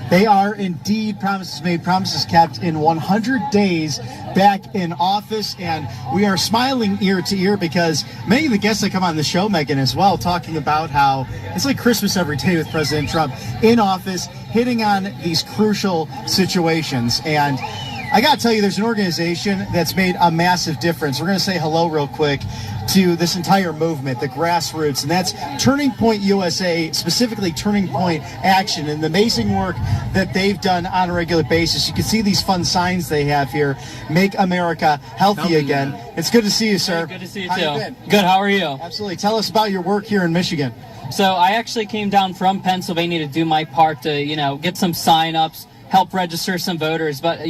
They are indeed promises made, promises kept in 100 days back in office. And we are smiling ear to ear because many of the guests that come on the show, Megan, as well, talking about how it's like Christmas every day with President Trump in office, hitting on these crucial situations. And I got to tell you, there's an organization that's made a massive difference. We're going to say hello real quick to this entire movement, the grassroots, and that's Turning Point U.S.A., specifically Turning Point Action, and the amazing work that they've done on a regular basis. You can see these fun signs they have here, Make America Healthy Again. It's good to see you, sir. Hey, good to see you, How too. you been? Good, how are you? Absolutely. Tell us about your work here in Michigan. So I actually came down from Pennsylvania to do my part to, get some sign-ups, help register some voters, but,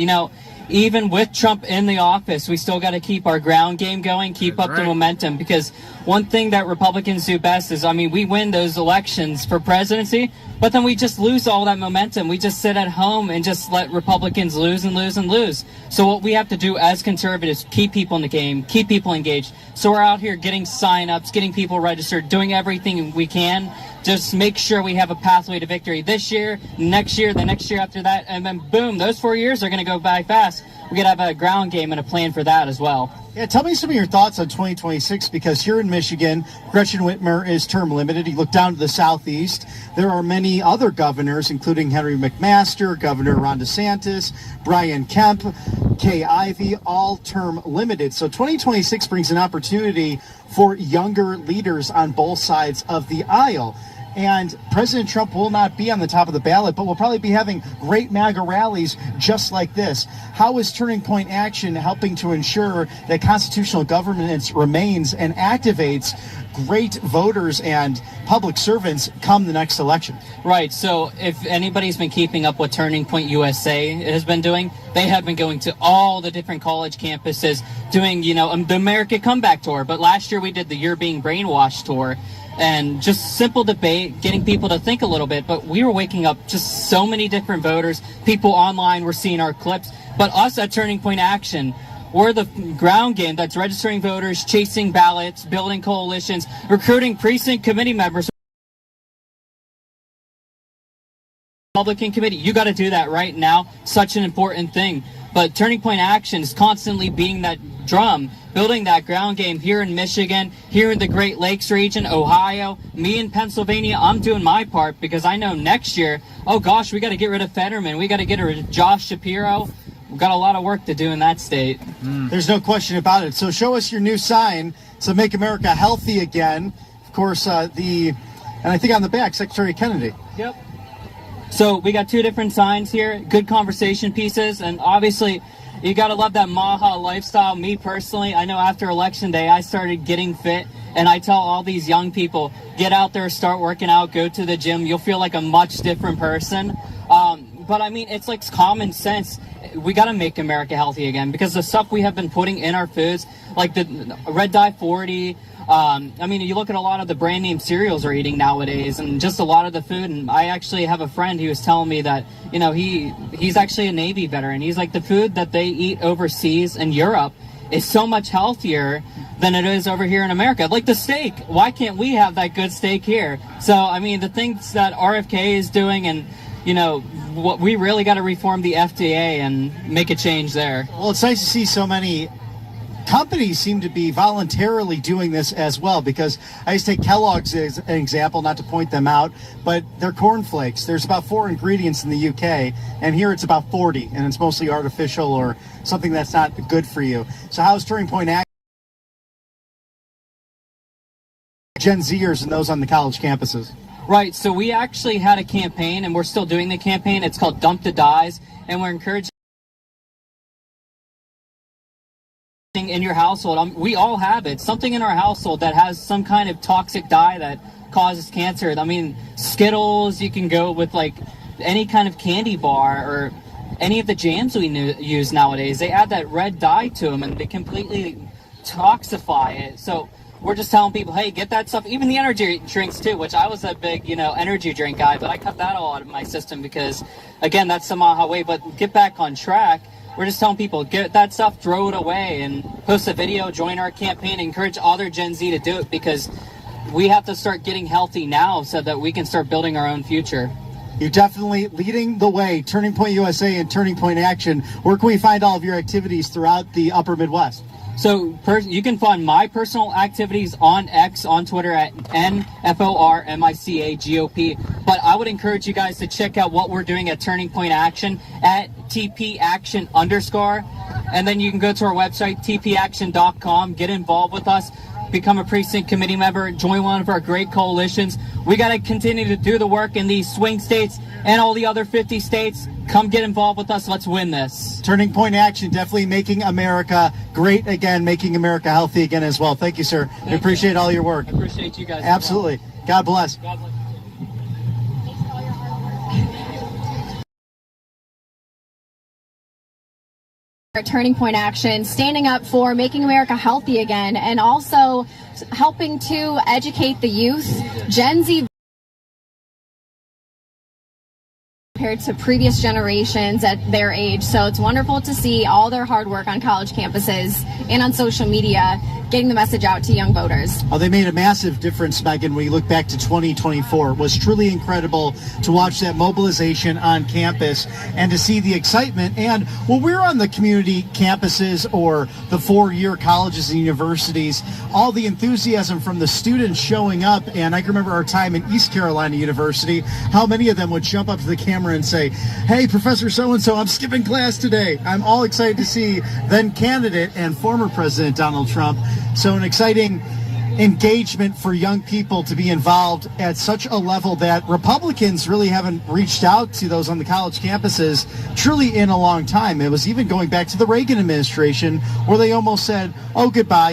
even with Trump in the office, we still got to keep our ground game going, keep up the momentum, because one thing that Republicans do best is, we win those elections for presidency, but then we just lose all that momentum. We just sit at home and just let Republicans lose and lose and lose. So what we have to do as conservatives, keep people in the game, keep people engaged. So we're out here getting sign-ups, getting people registered, doing everything we can. Just make sure we have a pathway to victory this year, next year, the next year after that, and then boom, those 4 years are going to go by fast. We got to have a ground game and a plan for that as well. Yeah, tell me some of your thoughts on 2026, because here in Michigan, Gretchen Whitmer is term limited. You look down to the southeast, there are many other governors, including Henry McMaster, Governor Ron DeSantis, Brian Kemp, Kay Ivey, all term limited. So 2026 brings an opportunity for younger leaders on both sides of the aisle. And President Trump will not be on the top of the ballot, but we'll probably be having great MAGA rallies just like this. How is Turning Point Action helping to ensure that constitutional governance remains and activates great voters and public servants come the next election? Right. So if anybody's been keeping up what Turning Point USA has been doing, they have been going to all the different college campuses, doing, the America Comeback Tour. But last year we did the You're Being Brainwashed Tour. And just simple debate, getting people to think a little bit. But we were waking up just so many different voters. People online were seeing our clips. But us at Turning Point Action, we're the ground game that's registering voters, chasing ballots, building coalitions, recruiting precinct committee members. Republican committee, you got to do that right now. Such an important thing. But Turning Point Action is constantly beating that drum, building that ground game here in Michigan, here in the Great Lakes region, Ohio, me in Pennsylvania. I'm doing my part because I know next year, oh gosh, we got to get rid of Fetterman. We got to get rid of Josh Shapiro. We've got a lot of work to do in that state. There's no question about it. So show us your new sign to Make America Healthy Again. Of course, and I think on the back, Secretary Kennedy. Yep. So we got two different signs here, good conversation pieces, and obviously you got to love that Maha lifestyle. Me personally, I know after Election Day, I started getting fit, and I tell all these young people, get out there, start working out, go to the gym. You'll feel like a much different person. But I mean, it's like common sense. We got to make America healthy again because the stuff we have been putting in our foods, like the Red Dye 40, I mean, you look at a lot of the brand name cereals we're eating nowadays and just a lot of the food. And I actually have a friend who was telling me that, he's actually a Navy veteran. He's like, the food that they eat overseas in Europe is so much healthier than it is over here in America. Like the steak. Why can't we have that good steak here? So, I mean, the things that RFK is doing and, what we really got to reform the FDA and make a change there. Well, it's nice to see so many companies seem to be voluntarily doing this as well, because I used to take Kellogg's as an example, not to point them out, but they're cornflakes. There's about 4 ingredients in the UK, and here it's about 40, and it's mostly artificial or something that's not good for you. So how's Turning Point Action Gen Zers and those on the college campuses? Right, so we actually had a campaign, and we're still doing the campaign. It's called Dump the Dyes, and we're encouraging in your household. We all have it. Something in our household that has some kind of toxic dye that causes cancer. I mean, Skittles, you can go with like any kind of candy bar or any of the jams we use nowadays. They add that red dye to them, and they completely toxify it. So we're just telling people, hey, get that stuff. Even the energy drinks too, which I was a big, energy drink guy, but I cut that all out of my system because, again, that's the Maha way. But get back on track. We're just telling people, get that stuff, throw it away, and post a video, join our campaign, encourage other Gen Z to do it because we have to start getting healthy now so that we can start building our own future. You're definitely leading the way. Turning Point USA and Turning Point Action. Where can we find all of your activities throughout the upper Midwest? So you can find my personal activities on X, on Twitter at NFORMICAGOP. But I would encourage you guys to check out what we're doing at Turning Point Action at TPAction_. And then you can go to our website, tpaction.com, get involved with us, become a precinct committee member, join one of our great coalitions. We got to continue to do the work in these swing states and all the other 50 states. Come get involved with us. Let's win this. Turning Point Action, definitely making America great again, making America healthy again as well. Thank you, sir. We appreciate all your work. I appreciate you guys. Absolutely. God bless. God bless. Turning Point Action, standing up for making America healthy again, and also helping to educate the youth. Gen Z compared to previous generations at their age. So it's wonderful to see all their hard work on college campuses and on social media, getting the message out to young voters. Oh, they made a massive difference, Megan, when you look back to 2024. It was truly incredible to watch that mobilization on campus and to see the excitement. And when we're on the community campuses or the four-year colleges and universities, all the enthusiasm from the students showing up. And I can remember our time in East Carolina University, how many of them would jump up to the camera and say, hey, Professor so-and-so, I'm skipping class today. I'm all excited to see then candidate and former President Donald Trump. So an exciting engagement for young people to be involved at such a level that Republicans really haven't reached out to those on the college campuses truly in a long time. It was even going back to the Reagan administration where they almost said, oh, goodbye,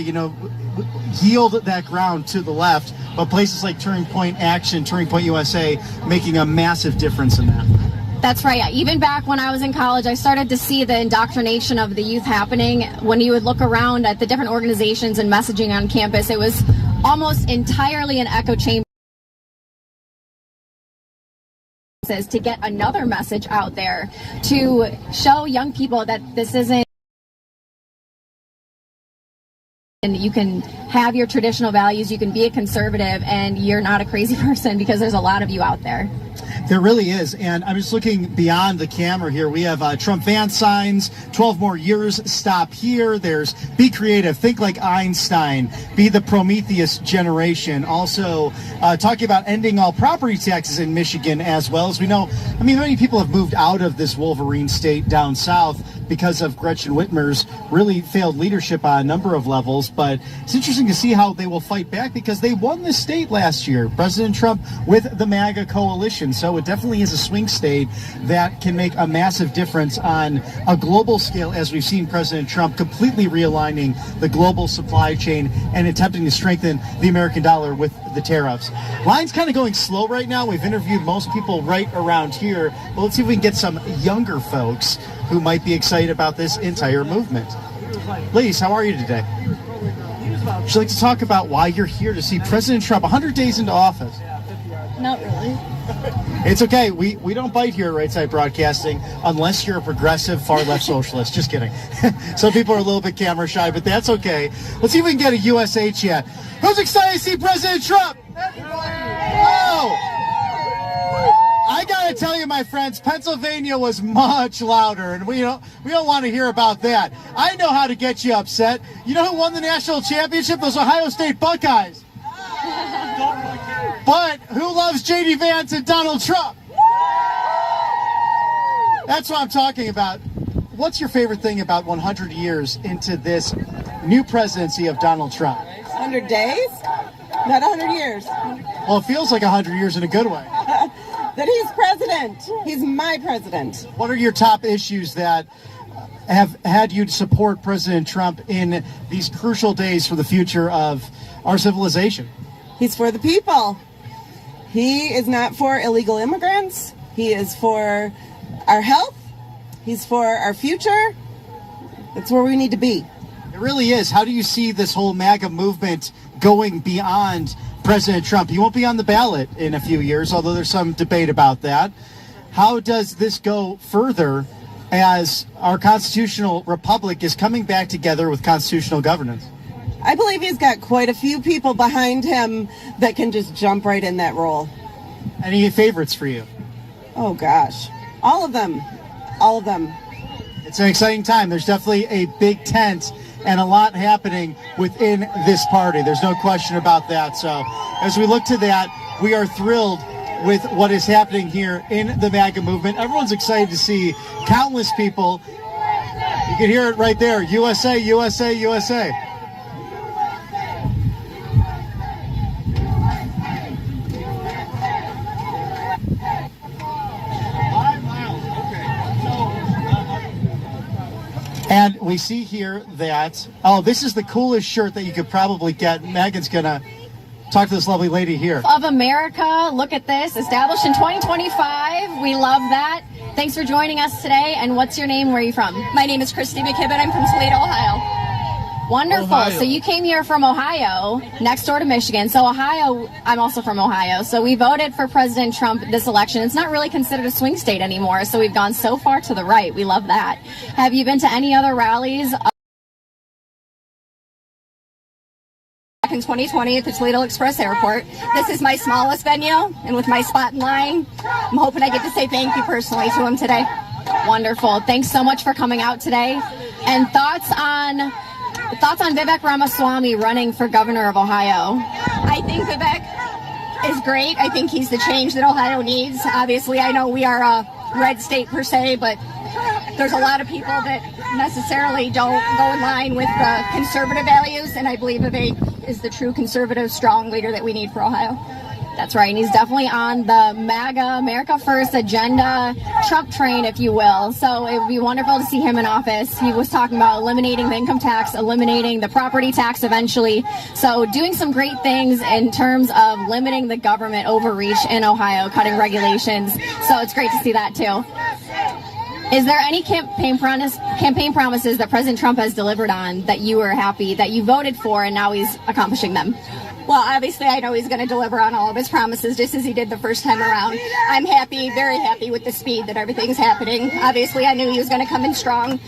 yield that ground to the left. But places like Turning Point Action, Turning Point USA, making a massive difference in that. That's right. Even back when I was in college, I started to see the indoctrination of the youth happening. When you would look around at the different organizations and messaging on campus, it was almost entirely an echo chamber to get another message out there to show young people that this isn't, and you can have your traditional values, you can be a conservative, and you're not a crazy person, because there's a lot of you out there. There really is, and I'm just looking beyond the camera here. We have Trump van signs, 12 more years, stop here. There's be creative, think like Einstein, be the Prometheus generation. Also talking about ending all property taxes in Michigan as well. As we know, I mean, many people have moved out of this Wolverine state down south because of Gretchen Whitmer's really failed leadership on a number of levels. But it's interesting to see how they will fight back, because they won the state last year, President Trump with the MAGA coalition. So it definitely is a swing state that can make a massive difference on a global scale, as we've seen President Trump completely realigning the global supply chain and attempting to strengthen the American dollar with the tariffs. Line's kind of going slow right now. We've interviewed most people right around here, but let's see if we can get some younger folks who might be excited about this entire movement. Ladies, how are you today? Would you like to talk about why you're here to see President Trump 100 days into office? Not really. It's okay. We don't bite here at Right Side Broadcasting unless you're a progressive far-left socialist. Just kidding. Some people are a little bit camera shy, but that's okay. Let's see if we can get a U.S.A. chat. Who's excited to see President Trump? Oh! I gotta tell you, my friends, Pennsylvania was much louder, and we don't want to hear about that. I know how to get you upset. You know who won the national championship? Those Ohio State Buckeyes. But who loves J.D. Vance and Donald Trump? That's what I'm talking about. What's your favorite thing about 100 years into this new presidency of Donald Trump? 100 days? Not 100 years. Well, it feels like 100 years in a good way. That he's president. He's my president. What are your top issues that have had you support President Trump in these crucial days for the future of our civilization? He's for the people. He is not for illegal immigrants. He is for our health. He's for our future. That's where we need to be. It really is. How do you see this whole MAGA movement going beyond President Trump? He won't be on the ballot in a few years, although there's some debate about that. How does this go further as our constitutional republic is coming back together with constitutional governance? I believe he's got quite a few people behind him that can just jump right in that role. Any favorites for you? Oh, gosh. All of them. All of them. It's an exciting time. There's definitely a big tent and a lot happening within this party. There's no question about that. So as we look to that, we are thrilled with what is happening here in the MAGA movement. Everyone's excited to see countless people. You can hear it right there. USA, USA, USA. And we see here that, oh, this is the coolest shirt that you could probably get. Megan's going to talk to this lovely lady here. Of America, look at this, established in 2025. We love that. Thanks for joining us today. And what's your name? Where are you from? My name is Christy McKibben. I'm from Toledo, Ohio. Wonderful. Ohio. So you came here from Ohio, next door to Michigan. So Ohio, I'm also from Ohio. So we voted for President Trump this election. It's not really considered a swing state anymore. So we've gone so far to the right. We love that. Have you been to any other rallies? Back in 2020 at the Toledo Express Airport. This is my smallest venue, and with my spot in line, I'm hoping I get to say thank you personally to him today. Wonderful. Thanks so much for coming out today. And thoughts on Vivek Ramaswamy running for governor of Ohio? I think Vivek is great. I think he's the change that Ohio needs. Obviously, I know we are a red state per se, but there's a lot of people that necessarily don't go in line with the conservative values, and I believe Vivek is the true conservative, strong leader that we need for Ohio. That's right, and he's definitely on the MAGA, America First agenda, Trump train, if you will. So it would be wonderful to see him in office. He was talking about eliminating the income tax, eliminating the property tax eventually. So doing some great things in terms of limiting the government overreach in Ohio, cutting regulations. So it's great to see that too. Is there any campaign promises that President Trump has delivered on that you were happy, that you voted for, and now he's accomplishing them? Well, obviously, I know he's going to deliver on all of his promises, just as he did the first time around. I'm happy, very happy with the speed that everything's happening. Obviously, I knew he was going to come in strong.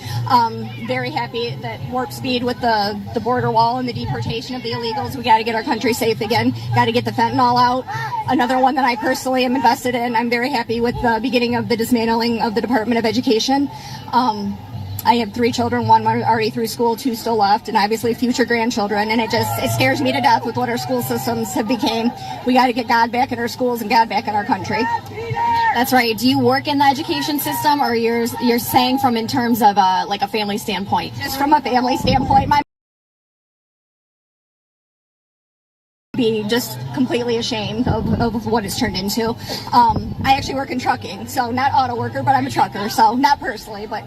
Very happy that warp speed with the border wall and the deportation of the illegals. We got to get our country safe again. Got to get the fentanyl out. Another one that I personally am invested in. I'm very happy with the beginning of the dismantling of the Department of Education. I have 3 children, 1 already through school, 2 still left, and obviously future grandchildren, and it scares me to death with what our school systems have become. We got to get God back in our schools and God back in our country. That's right. Do you work in the education system, or you're saying from in terms of like a family standpoint? Just from a family standpoint, my be just completely ashamed of what it's turned into. I actually work in trucking, so not auto worker, but I'm a trucker, so not personally, but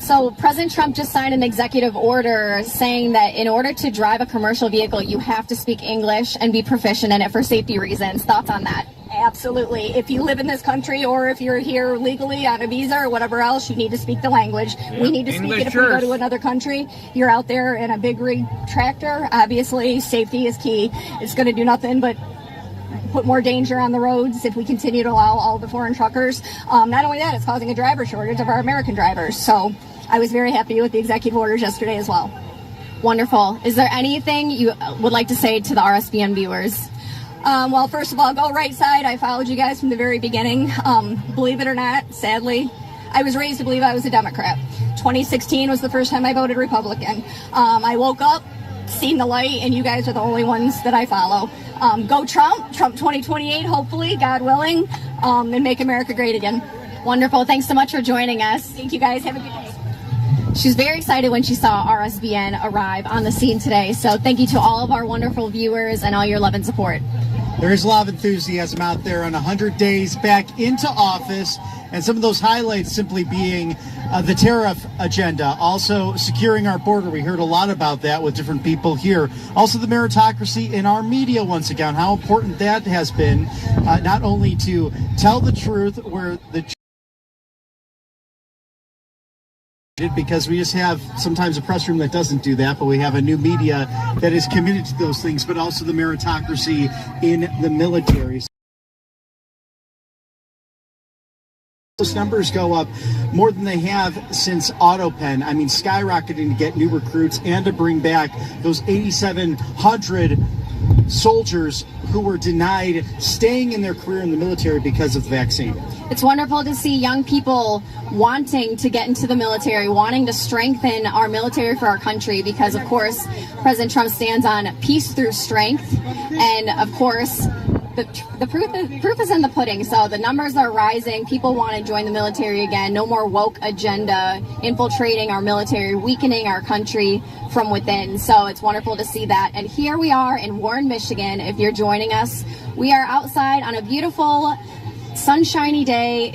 So President Trump just signed an executive order saying that in order to drive a commercial vehicle, you have to speak English and be proficient in it for safety reasons. Thoughts on that? Absolutely. If you live in this country or if you're here legally on a visa or whatever else, you need to speak the language. We need to speak it if we go to another country. You're out there in a big rig tractor. Obviously, safety is key. It's going to do nothing but put more danger on the roads if we continue to allow all the foreign truckers. Not only that, it's causing a driver shortage of our American drivers. So I was very happy with the executive orders yesterday as well. Wonderful. Is there anything you would like to say to the RSBN viewers? Well, first of all, go right side. I followed you guys from the very beginning. Believe it or not, sadly, I was raised to believe I was a Democrat. 2016 was the first time I voted Republican. I woke up, seen the light, and you guys are the only ones that I follow. Go Trump 2028, hopefully, God willing, and make America great again. Wonderful. Thanks so much for joining us. Thank you guys. Have a good day. She was very excited when she saw RSBN arrive on the scene today. So thank you to all of our wonderful viewers and all your love and support. There is a lot of enthusiasm out there on 100 days back into office, and some of those highlights simply being the tariff agenda, also securing our border. We heard a lot about that with different people here. Also the meritocracy in our media once again, how important that has been, not only to tell the truth where the because we just have sometimes a press room that doesn't do that, but we have a new media that is committed to those things, but also the meritocracy in the military. Those numbers go up more than they have since AutoPen. I mean, skyrocketing to get new recruits and to bring back those 8,700 soldiers who were denied staying in their career in the military because of the vaccine. It's wonderful to see young people wanting to get into the military, wanting to strengthen our military for our country, because of course President Trump stands on peace through strength, and of course the proof is in the pudding. So the numbers are rising. People want to join the military again. No more woke agenda infiltrating our military, weakening our country from within. So it's wonderful to see that. And here we are in Warren, Michigan. If you're joining us, we are outside on a beautiful sunshiny day.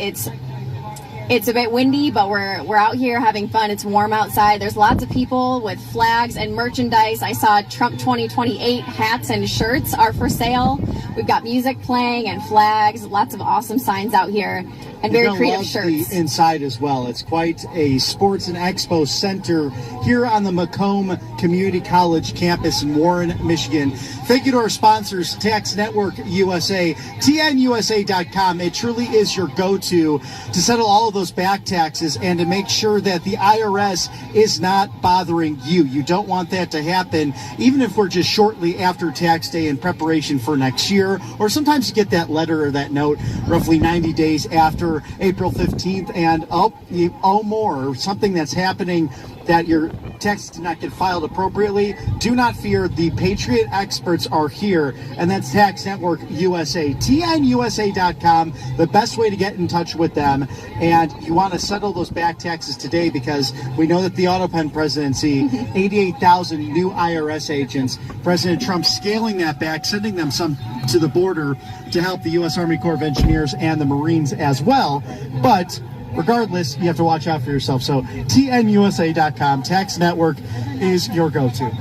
It's a bit windy, but we're out here having fun. It's warm outside. There's lots of people with flags and merchandise. I saw Trump 2028 hats and shirts are for sale. We've got music playing and flags, lots of awesome signs out here, and very creative shirts. The inside as well. It's quite a sports and expo center here on the Macomb Community College campus in Warren, Michigan. Thank you to our sponsors, Tax Network USA, TNUSA.com. It truly is your go-to to settle all of those back taxes and to make sure that the IRS is not bothering you. You don't want that to happen, even if we're just shortly after tax day in preparation for next year, or sometimes you get that letter or that note roughly 90 days after April 15th and you owe more, or something that's happening that your taxes did not get filed appropriately, do not fear. The Patriot experts are here, and that's Tax Network USA. TNUSA.com, the best way to get in touch with them. And you want to settle those back taxes today, because we know that the AutoPen presidency, 88,000 new IRS agents, President Trump scaling that back, sending them some to the border to help the U.S. Army Corps of Engineers and the Marines as well. But regardless, you have to watch out for yourself. So TNUSA.com, Tax Network is your go-to.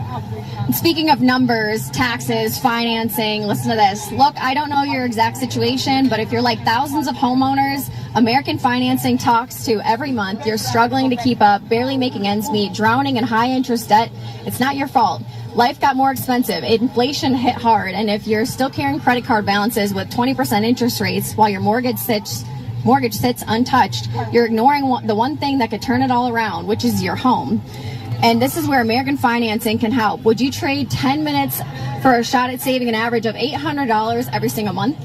Speaking of numbers, taxes, financing, listen to this. Look, I don't know your exact situation, but if you're like thousands of homeowners, American Financing talks to every month, you're struggling to keep up, barely making ends meet, drowning in high interest debt, it's not your fault. Life got more expensive, inflation hit hard, and if you're still carrying credit card balances with 20% interest rates while your mortgage sits untouched, you're ignoring the one thing that could turn it all around, which is your home. And this is where American Financing can help. Would you trade 10 minutes for a shot at saving an average of $800 every single month?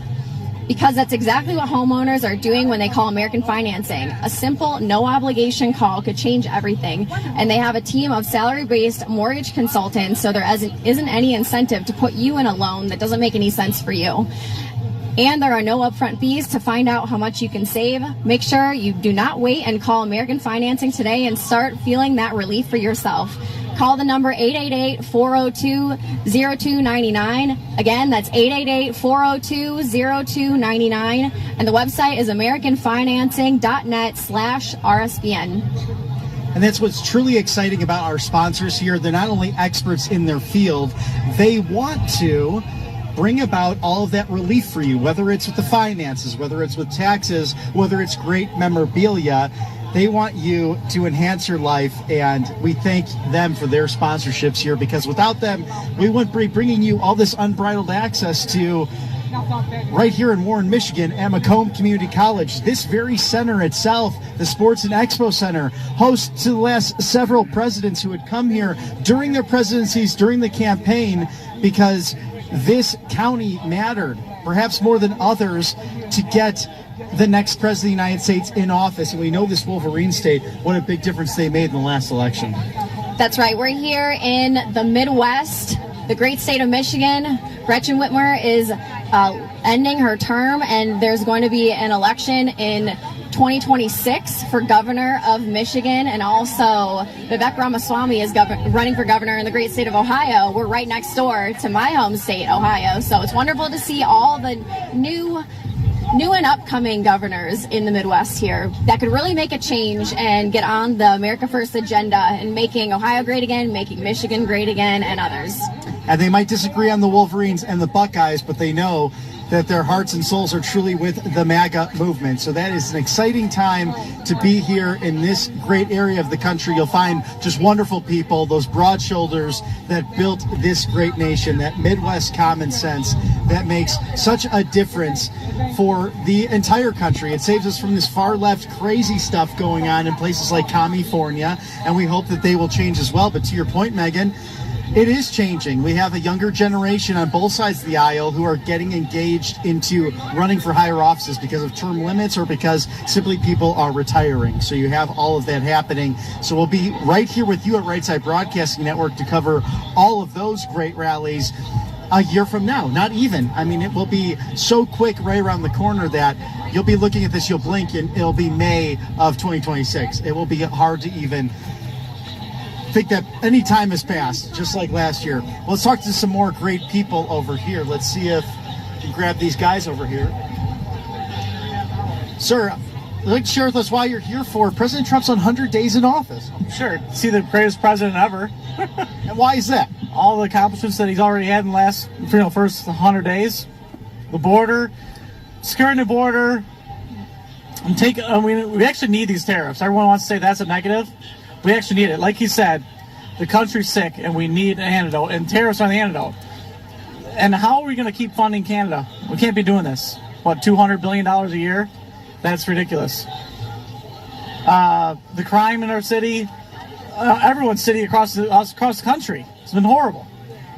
Because that's exactly what homeowners are doing when they call American Financing. A simple, no-obligation call could change everything. And they have a team of salary-based mortgage consultants, so there isn't any incentive to put you in a loan that doesn't make any sense for you. And there are no upfront fees to find out how much you can save. Make sure you do not wait and call American Financing today and start feeling that relief for yourself. Call the number 888-402-0299. Again, that's 888-402-0299. And the website is americanfinancing.net/RSBN. And that's what's truly exciting about our sponsors here. They're not only experts in their field, they want to bring about all of that relief for you, whether it's with the finances, whether it's with taxes, whether it's great memorabilia. They want you to enhance your life, and we thank them for their sponsorships here, because without them, we wouldn't be bringing you all this unbridled access to right here in Warren, Michigan at Macomb Community College. This very center itself, the Sports and Expo Center, hosts to the last several presidents who had come here during their presidencies, during the campaign, because this county mattered, perhaps more than others, to get the next president of the United States in office. And we know this Wolverine state, what a big difference they made in the last election. That's right. We're here in the Midwest, the great state of Michigan. Gretchen Whitmer is ending her term, and there's going to be an election in 2026 for governor of Michigan, and also Vivek Ramaswamy is running for governor in the great state of Ohio. We're right next door to my home state, Ohio, so it's wonderful to see all the new and upcoming governors in the Midwest here that could really make a change and get on the America First agenda and making Ohio great again, making Michigan great again, and others. And they might disagree on the Wolverines and the Buckeyes, but they know that their hearts and souls are truly with the MAGA movement. So that is an exciting time to be here in this great area of the country. You'll find just wonderful people, those broad shoulders that built this great nation, that Midwest common sense that makes such a difference for the entire country. It saves us from this far left crazy stuff going on in places like California, and we hope that they will change as well. But to your point, Megan, it is changing. We have a younger generation on both sides of the aisle who are getting engaged into running for higher offices because of term limits or because simply people are retiring. So you have all of that happening. So we'll be right here with you at Right Side Broadcasting Network to cover all of those great rallies a year from now. Not even. I mean, it will be so quick right around the corner that you'll be looking at this, you'll blink, and it'll be May of 2026. It will be hard to even think that any time has passed, just like last year. Well, let's talk to some more great people over here. Let's see if we can grab these guys over here. Sir, I'd like to share with us why you're here for President Trump's 100 days in office. Sure. See the greatest president ever. And why is that? All the accomplishments that he's already had in the last, first 100 days. The border, securing the border, and we actually need these tariffs. Everyone wants to say that's a negative. We actually need it. Like he said, the country's sick and we need an antidote, and tariffs are the antidote. And how are we going to keep funding Canada? We can't be doing this. What, $200 billion a year? That's ridiculous. The crime in our city, everyone's city across the country. It's been horrible.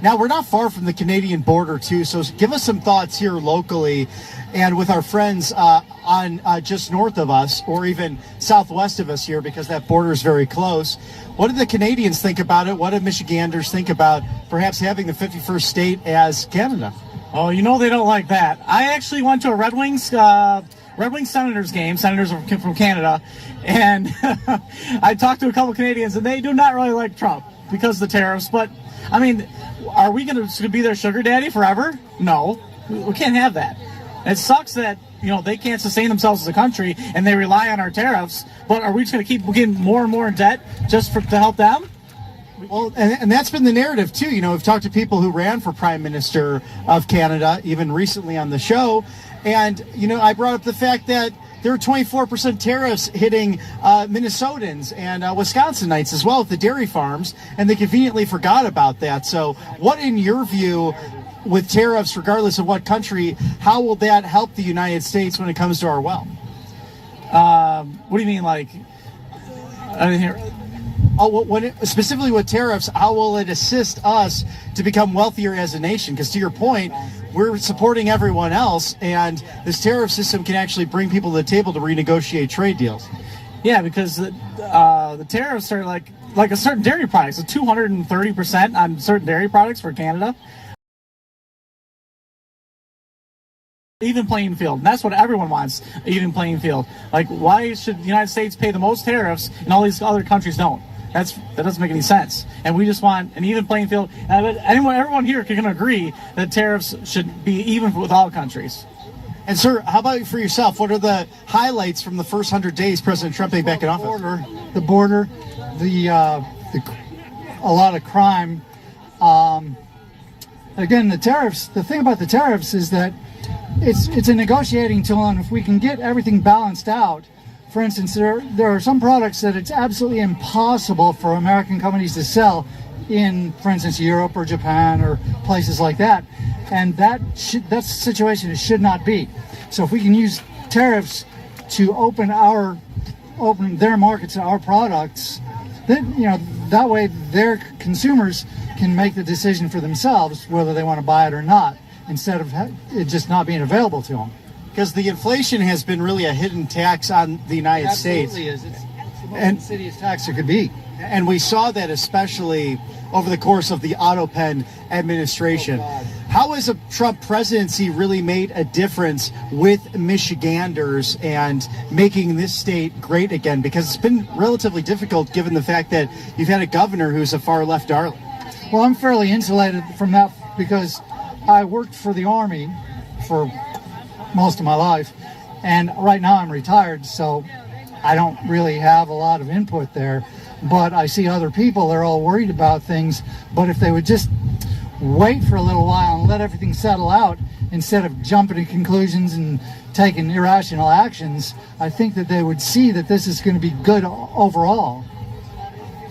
Now, we're not far from the Canadian border, too, so give us some thoughts here locally and with our friends on on just north of us, or even southwest of us here, because that border is very close. What do the Canadians think about it? What do Michiganders think about perhaps having the 51st state as Canada? Oh, you know they don't like that. I actually went to a Red Wings Senators game. Senators are from Canada, and I talked to a couple Canadians, and they do not really like Trump because of the tariffs. But I mean, are we going to be their sugar daddy forever? No, we can't have that. It sucks that they can't sustain themselves as a country and they rely on our tariffs. But are we just going to keep getting more and more in debt just to help them? Well, and that's been the narrative too. We've talked to people who ran for Prime Minister of Canada, even recently on the show, and I brought up the fact that there are 24% tariffs hitting Minnesotans and Wisconsinites as well at the dairy farms, and they conveniently forgot about that. So, what, in your view, with tariffs, regardless of what country, how will that help the United States when it comes to our wealth? What do you mean, like? I didn't hear. Specifically with tariffs, how will it assist us to become wealthier as a nation? Because to your point, we're supporting everyone else, and this tariff system can actually bring people to the table to renegotiate trade deals. Yeah, because the tariffs are like a certain dairy products, so 230% on certain dairy products for Canada. Even playing field. And that's what everyone wants, even playing field. Like, why should the United States pay the most tariffs and all these other countries don't? That doesn't make any sense. And we just want an even playing field. And everyone here can agree that tariffs should be even with all countries. And sir, how about for yourself? What are the highlights from the first 100 days President Trump being back in office? The border, a lot of crime. Again, the tariffs. The thing about the tariffs is that it's a negotiating tool, and if we can get everything balanced out, for instance, there are some products that it's absolutely impossible for American companies to sell in, for instance, Europe or Japan or places like that, and that's the situation it should not be. So if we can use tariffs to open their markets to our products, then that way their consumers can make the decision for themselves whether they want to buy it or not, instead of it just not being available to them. Because the inflation has been really a hidden tax on the United States. Absolutely is. It's the most insidious tax there could be. And we saw that especially over the course of the Auto Pen administration. How has a Trump presidency really made a difference with Michiganders and making this state great again? Because it's been relatively difficult given the fact that you've had a governor who's a far left darling. Well, I'm fairly insulated from that because I worked for the Army for most of my life, and right now I'm retired, so I don't really have a lot of input there. But I see other people, they're all worried about things, but if they would just wait for a little while and let everything settle out instead of jumping to conclusions and taking irrational actions, I think that they would see that this is going to be good overall.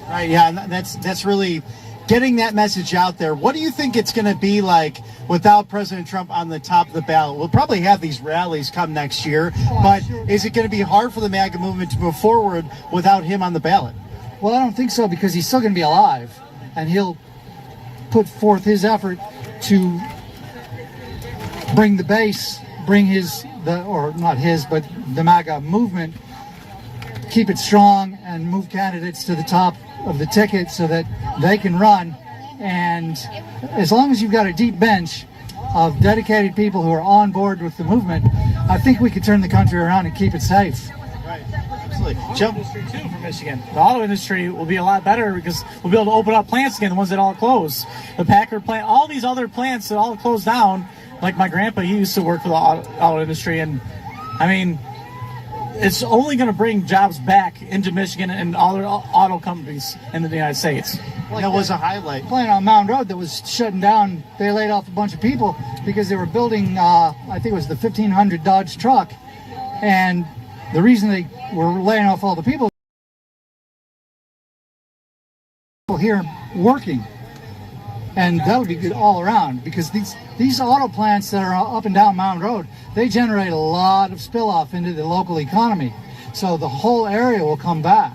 Right, yeah, and that's really getting that message out there. What do you think it's going to be like without President Trump on the top of the ballot? We'll probably have these rallies come next year, but is it going to be hard for the MAGA movement to move forward without him on the ballot? Well, I don't think so, because he's still going to be alive, and he'll put forth his effort to bring the base, but the MAGA movement, keep it strong and move candidates to the top of the ticket so that they can run. And as long as you've got a deep bench of dedicated people who are on board with the movement, I think we could turn the country around and keep it safe. Right, absolutely. Jump industry too for Michigan. The auto industry will be a lot better because we'll be able to open up plants again, the ones that all closed. The Packer plant, all these other plants that all closed down. Like my grandpa, he used to work for the auto industry, and I mean, it's only going to bring jobs back into Michigan and other auto companies in the United States. That was a highlight. Plant on Mound Road that was shutting down, they laid off a bunch of people because they were building, I think it was the 1500 Dodge truck. And the reason they were laying off all the people here working. And that would be good all around, because these auto plants that are up and down Mound Road, they generate a lot of spill off into the local economy. So the whole area will come back.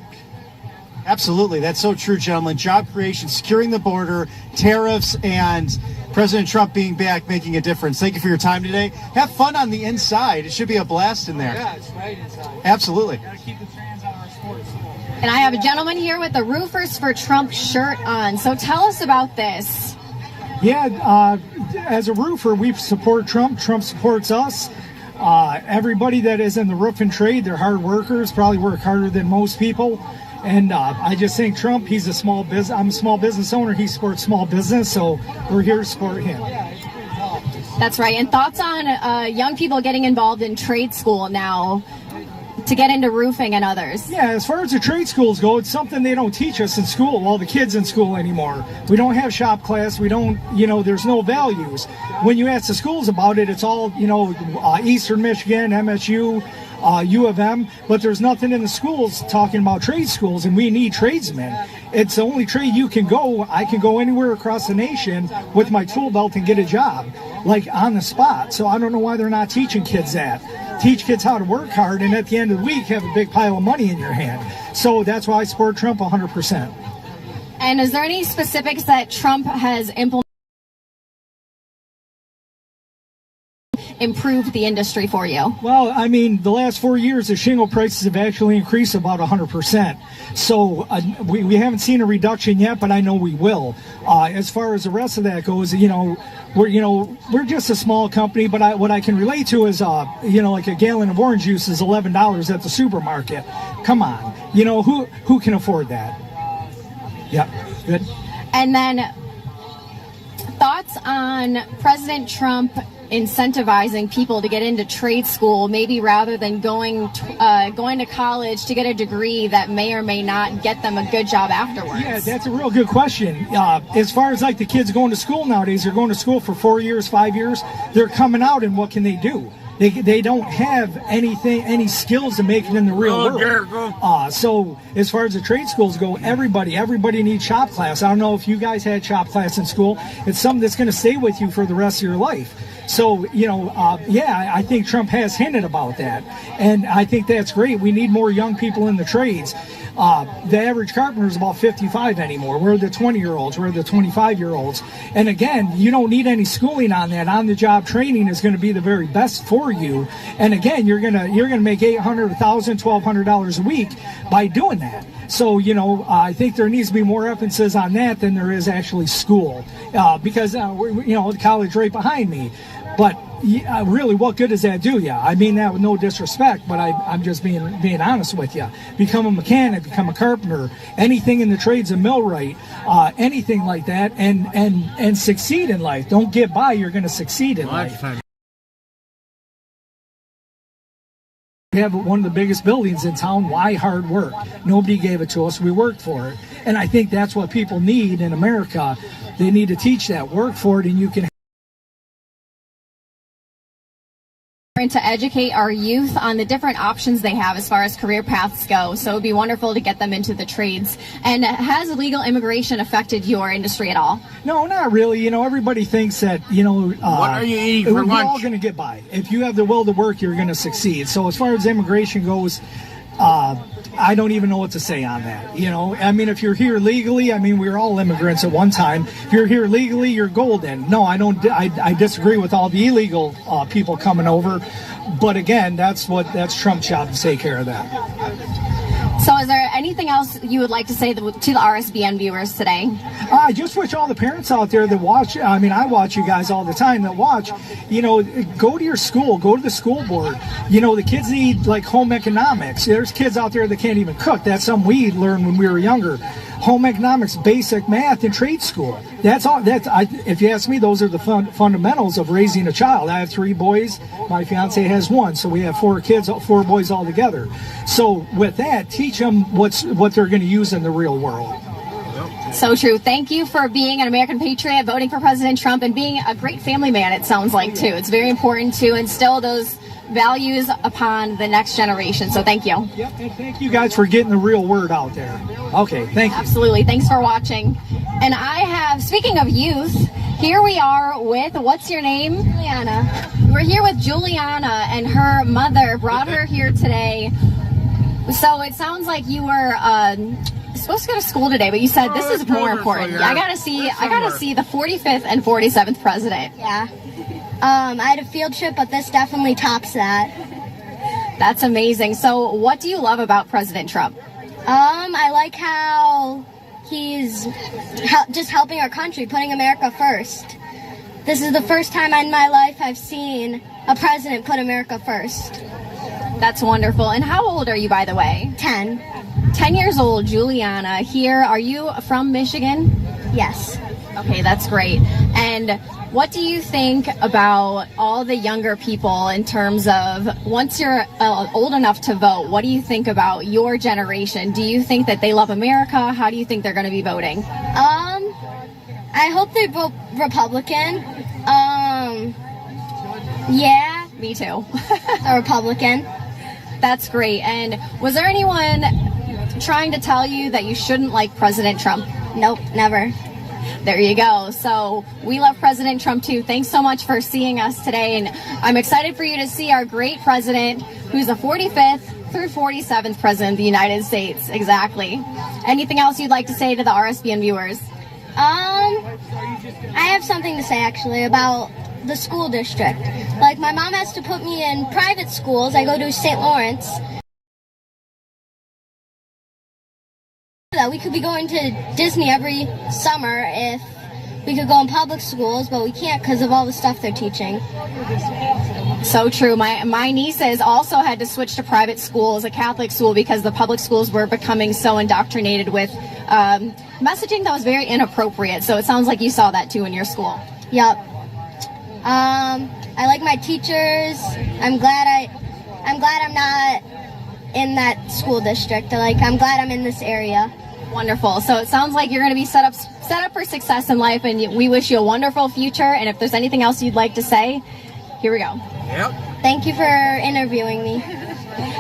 Absolutely. That's so true, gentlemen. Job creation, securing the border, tariffs, and President Trump being back, making a difference. Thank you for your time today. Have fun on the inside. It should be a blast in there. Yeah, it's right inside. Absolutely. Gotta keep the trans out of our sports. And I have a gentleman here with the Roofers for Trump shirt on. So tell us about this. Yeah, as a roofer, we support Trump. Trump supports us. Everybody that is in the roofing trade, they're hard workers, probably work harder than most people. And I just think Trump, he's a small business. I'm a small business owner. He supports small business, so we're here to support him. That's right. And thoughts on young people getting involved in trade school now to get into roofing and others? Yeah, as far as the trade schools go, it's something they don't teach us in school, all the kids in school anymore. We don't have shop class. We don't, there's no values. When you ask the schools about it, it's all, Eastern Michigan, MSU, U.S.A, but there's nothing in the schools talking about trade schools, and we need tradesmen. It's the only trade you can go. I can go anywhere across the nation with my tool belt and get a job, like on the spot. So I don't know why they're not teaching kids that. Teach kids how to work hard, and at the end of the week, have a big pile of money in your hand. So that's why I support Trump 100%. And is there any specifics that Trump has improved the industry for you? Well, I mean, the last 4 years, the shingle prices have actually increased about 100%. So we haven't seen a reduction yet, but I know we will. As far as the rest of that goes, we're just a small company, but what I can relate to is, like a gallon of orange juice is $11 at the supermarket. Come on, who can afford that? Yeah, good. And then thoughts on President Trump incentivizing people to get into trade school, maybe rather than going to college to get a degree that may or may not get them a good job afterwards? Yeah, that's a real good question. As far as like the kids going to school nowadays, they're going to school for 4 years, 5 years. They're coming out, and what can they do? They don't have any skills to make it in the real world. So as far as the trade schools go, everybody needs shop class. I don't know if you guys had shop class in school. It's something that's going to stay with you for the rest of your life. So, I think Trump has hinted about that. And I think that's great. We need more young people in the trades. The average carpenter is about 55 anymore. We're the 20-year-olds. We're the 25-year-olds. And again, you don't need any schooling on that. On-the-job training is going to be the very best for you. And again, you're gonna make $800, $1,000, $1,200 a week by doing that. So, I think there needs to be more emphasis on that than there is actually school. Because, the college right behind me. But really, what good does that do you? I mean that with no disrespect, but I'm just being honest with you. Become a mechanic, become a carpenter, anything in the trades, a millwright, anything like that, and succeed in life. Don't get by, you're going to succeed in life. We have one of the biggest buildings in town. Why hard work? Nobody gave it to us. We worked for it. And I think that's what people need in America. They need to teach that. Work for it, and you can to educate our youth on the different options they have as far as career paths go. So it would be wonderful to get them into the trades. And has illegal immigration affected your industry at all? No, not really. Everybody thinks that, what are you eating for lunch? We're all going to get by. If you have the will to work, you're going to succeed. So as far as immigration goes, I don't even know what to say on that. If you're here legally, we're all immigrants at one time. If you're here legally, you're golden. No, I don't. I disagree with all the illegal people coming over. But again, that's Trump's job to take care of that. So is there anything else you would like to say to the RSBN viewers today? I just wish all the parents out there that watch, I watch you guys all the time that watch, go to your school, go to the school board. The kids need like home economics. There's kids out there that can't even cook. That's something we learned when we were younger. Home economics, basic math, and trade school. That's all. If you ask me, those are the fundamentals of raising a child. I have 3 boys. My fiance has 1, so we have 4 kids, 4 boys all together. So with that, teach them what they're going to use in the real world. So true. Thank you for being an American patriot, voting for President Trump, and being a great family man, it sounds like, too. It's very important to instill those values upon the next generation. So thank you. Yep, and thank you guys for getting the real word out there. Okay, thank you. Absolutely. Thanks for watching. And speaking of youth, here we are with, what's your name? Juliana. We're here with Juliana, and her mother brought her here today. So it sounds like you were supposed to go to school today, but you said this is more important. I gotta see the 45th and 47th president. Yeah. I had a field trip, but this definitely tops that. That's amazing. So what do you love about President Trump? I like how he's just helping our country, putting America first. This is the first time in my life I've seen a president put America first. That's wonderful. And how old are you, by the way? 10. 10 years old, Juliana. Here, are you from Michigan? Yes. Okay, that's great. And what do you think about all the younger people in terms of once you're old enough to vote, what do you think about your generation? Do you think that they love America? How do you think they're going to be voting? I hope they vote Republican. Yeah. Me too. A Republican. That's great. And was there anyone trying to tell you that you shouldn't like President Trump? Nope, never. There you go. So we love President Trump too. Thanks so much for seeing us today. And I'm excited for you to see our great president, who's the 45th through 47th president of the United States. Exactly. Anything else you'd like to say to the RSBN viewers? I have something to say actually about the school district. Like, my mom has to put me in private schools. I go to St. Lawrence. That we could be going to Disney every summer if we could go in public schools, but we can't because of all the stuff they're teaching. So true. My nieces also had to switch to private schools, a Catholic school, because the public schools were becoming so indoctrinated with messaging that was very inappropriate. So it sounds like you saw that too in your school. Yep. I like my teachers. I'm glad I'm not in that school district. I'm glad I'm in this area. Wonderful. So it sounds like you're going to be set up for success in life, and we wish you a wonderful future. And if there's anything else you'd like to say, here we go. Yep. Thank you for interviewing me.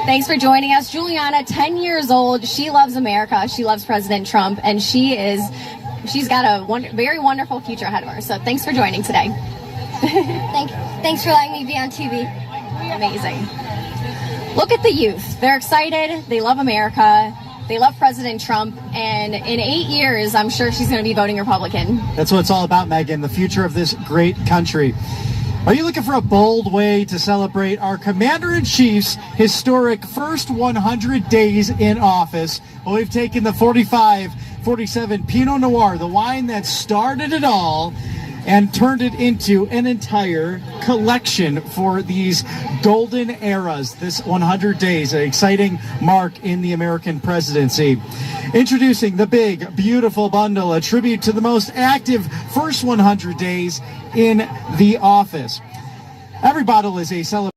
Thanks for joining us. Juliana, 10 years old. She loves America. She loves President Trump, and she's got a very wonderful future ahead of her. So thanks for joining today. Thanks for letting me be on TV. Amazing. Look at the youth. They're excited. They love America. They love President Trump. And in 8 years, I'm sure she's going to be voting Republican. That's what it's all about, Megan, the future of this great country. Are you looking for a bold way to celebrate our Commander-in-Chief's historic first 100 days in office? Well, we've taken the 47 Pinot Noir, the wine that started it all, and turned it into an entire collection for these golden eras, this 100 days, an exciting mark in the American presidency. Introducing the big, beautiful bundle, a tribute to the most active first 100 days in the office. Every bottle is a celebration.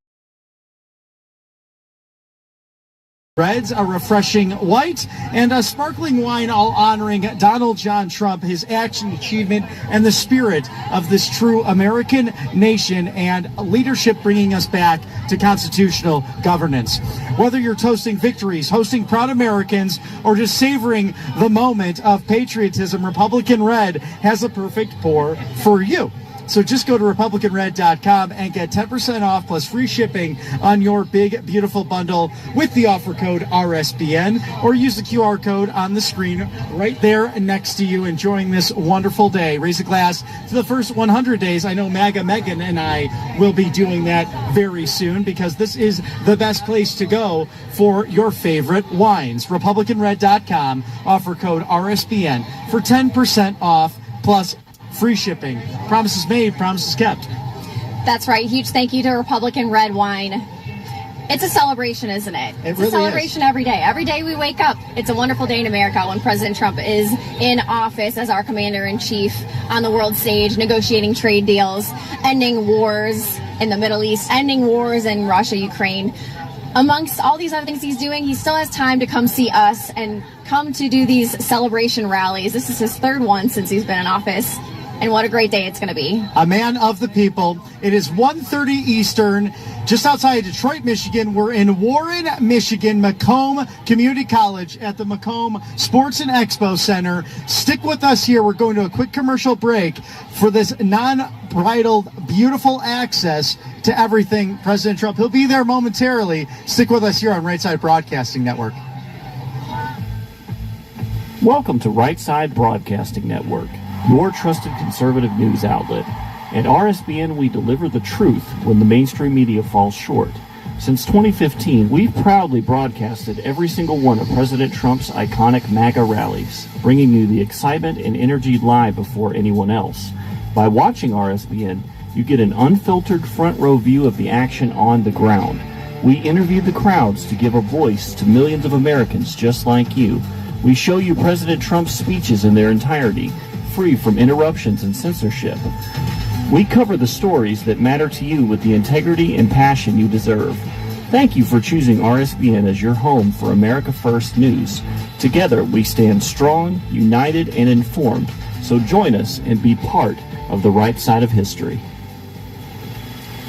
Reds, a refreshing white, and a sparkling wine, all honoring Donald John Trump, his action, achievement, and the spirit of this true American nation and leadership, bringing us back to constitutional governance. Whether you're toasting victories, hosting proud Americans, or just savoring the moment of patriotism, Republican Red has a perfect pour for you. So just go to RepublicanRed.com and get 10% off plus free shipping on your big, beautiful bundle with the offer code RSBN, or use the QR code on the screen right there next to you, enjoying this wonderful day. Raise a glass to the first 100 days. I know MAGA Megan and I will be doing that very soon, because this is the best place to go for your favorite wines. RepublicanRed.com, offer code RSBN for 10% off plus free shipping. Promises made, promises kept. That's right. Huge thank you to Republican Red Wine. It's a celebration, isn't it? It's really a celebration every day. Every day we wake up, it's a wonderful day in America when President Trump is in office as our commander-in-chief on the world stage, negotiating trade deals, ending wars in the Middle East, ending wars in Russia, Ukraine. Amongst all these other things he's doing, he still has time to come see us and come to do these celebration rallies. This is his third one since he's been in office. And what a great day it's going to be. A man of the people. It is 1:30 Eastern, just outside Detroit, Michigan. We're in Warren, Michigan, Macomb Community College at the Macomb Sports and Expo Center. Stick with us here. We're going to a quick commercial break for this non-bridled, beautiful access to everything President Trump. He'll be there momentarily. Stick with us here on Right Side Broadcasting Network. Welcome to Right Side Broadcasting Network, your trusted conservative news outlet. At RSBN, we deliver the truth when the mainstream media falls short. Since 2015, we've proudly broadcasted every single one of President Trump's iconic MAGA rallies, bringing you the excitement and energy live before anyone else. By watching RSBN, you get an unfiltered front row view of the action on the ground. We interview the crowds to give a voice to millions of Americans just like you. We show you President Trump's speeches in their entirety, free from interruptions and censorship. We cover the stories that matter to you with the integrity and passion you deserve. Thank you for choosing RSBN as your home for America First News. Together, we stand strong, united, and informed. So join us and be part of the right side of history.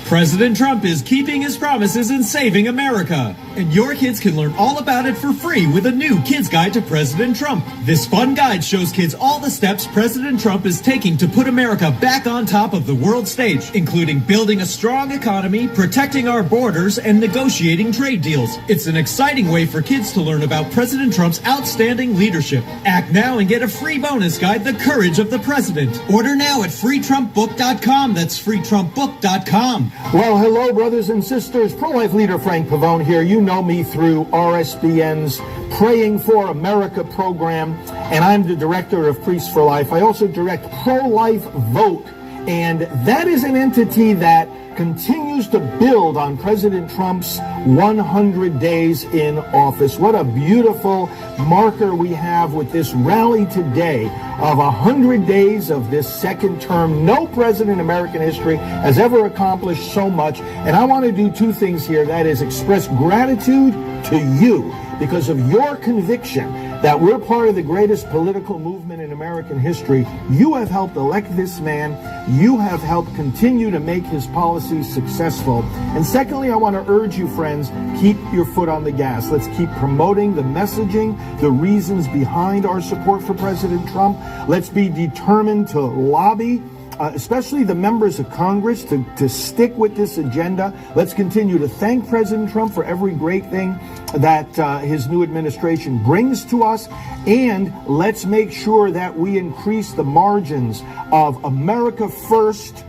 President Trump is keeping his promises and saving America. And your kids can learn all about it for free with a new Kids Guide to President Trump. This fun guide shows kids all the steps President Trump is taking to put America back on top of the world stage, including building a strong economy, protecting our borders, and negotiating trade deals. It's an exciting way for kids to learn about President Trump's outstanding leadership. Act now and get a free bonus guide, The Courage of the President. Order now at freetrumpbook.com. That's freetrumpbook.com. Well, hello, brothers and sisters. Pro-life leader Frank Pavone here. You know me through RSBN's Praying for America program, and I'm the director of Priests for Life. I also direct Pro-Life Vote, and that is an entity that continues to build on President Trump's 100 days in office. What a beautiful marker we have with this rally today of 100 days of this second term. No president in American history has ever accomplished so much. And I want to do two things here. That is express gratitude to you because of your conviction that we're part of the greatest political movement in American history. You have helped elect this man. You have helped continue to make his policies successful. And secondly, I want to urge you, friends, keep your foot on the gas. Let's keep promoting the messaging, the reasons behind our support for President Trump. Let's be determined to lobby, especially the members of Congress, to stick with this agenda. Let's continue to thank President Trump for every great thing that his new administration brings to us. And let's make sure that we increase the margins of America First,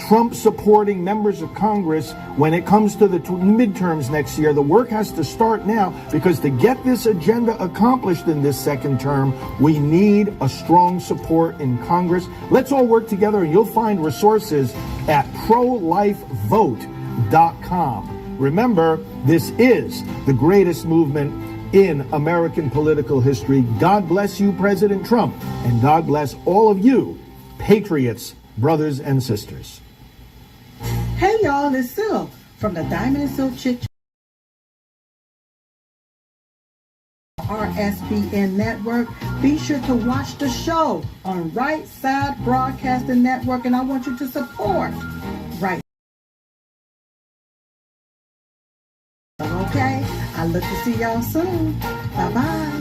Trump-supporting members of Congress when it comes to the midterms next year. The work has to start now, because to get this agenda accomplished in this second term, we need a strong support in Congress. Let's all work together, and you'll find resources at prolifevote.com. Remember, this is the greatest movement in American political history. God bless you, President Trump, and God bless all of you, patriots, brothers and sisters. Hey y'all, it's Sil from the Diamond and Silk Chit RSBN Network. Be sure to watch the show on Right Side Broadcasting Network, and I want you to support Right. Okay, I look to see y'all soon. Bye-bye.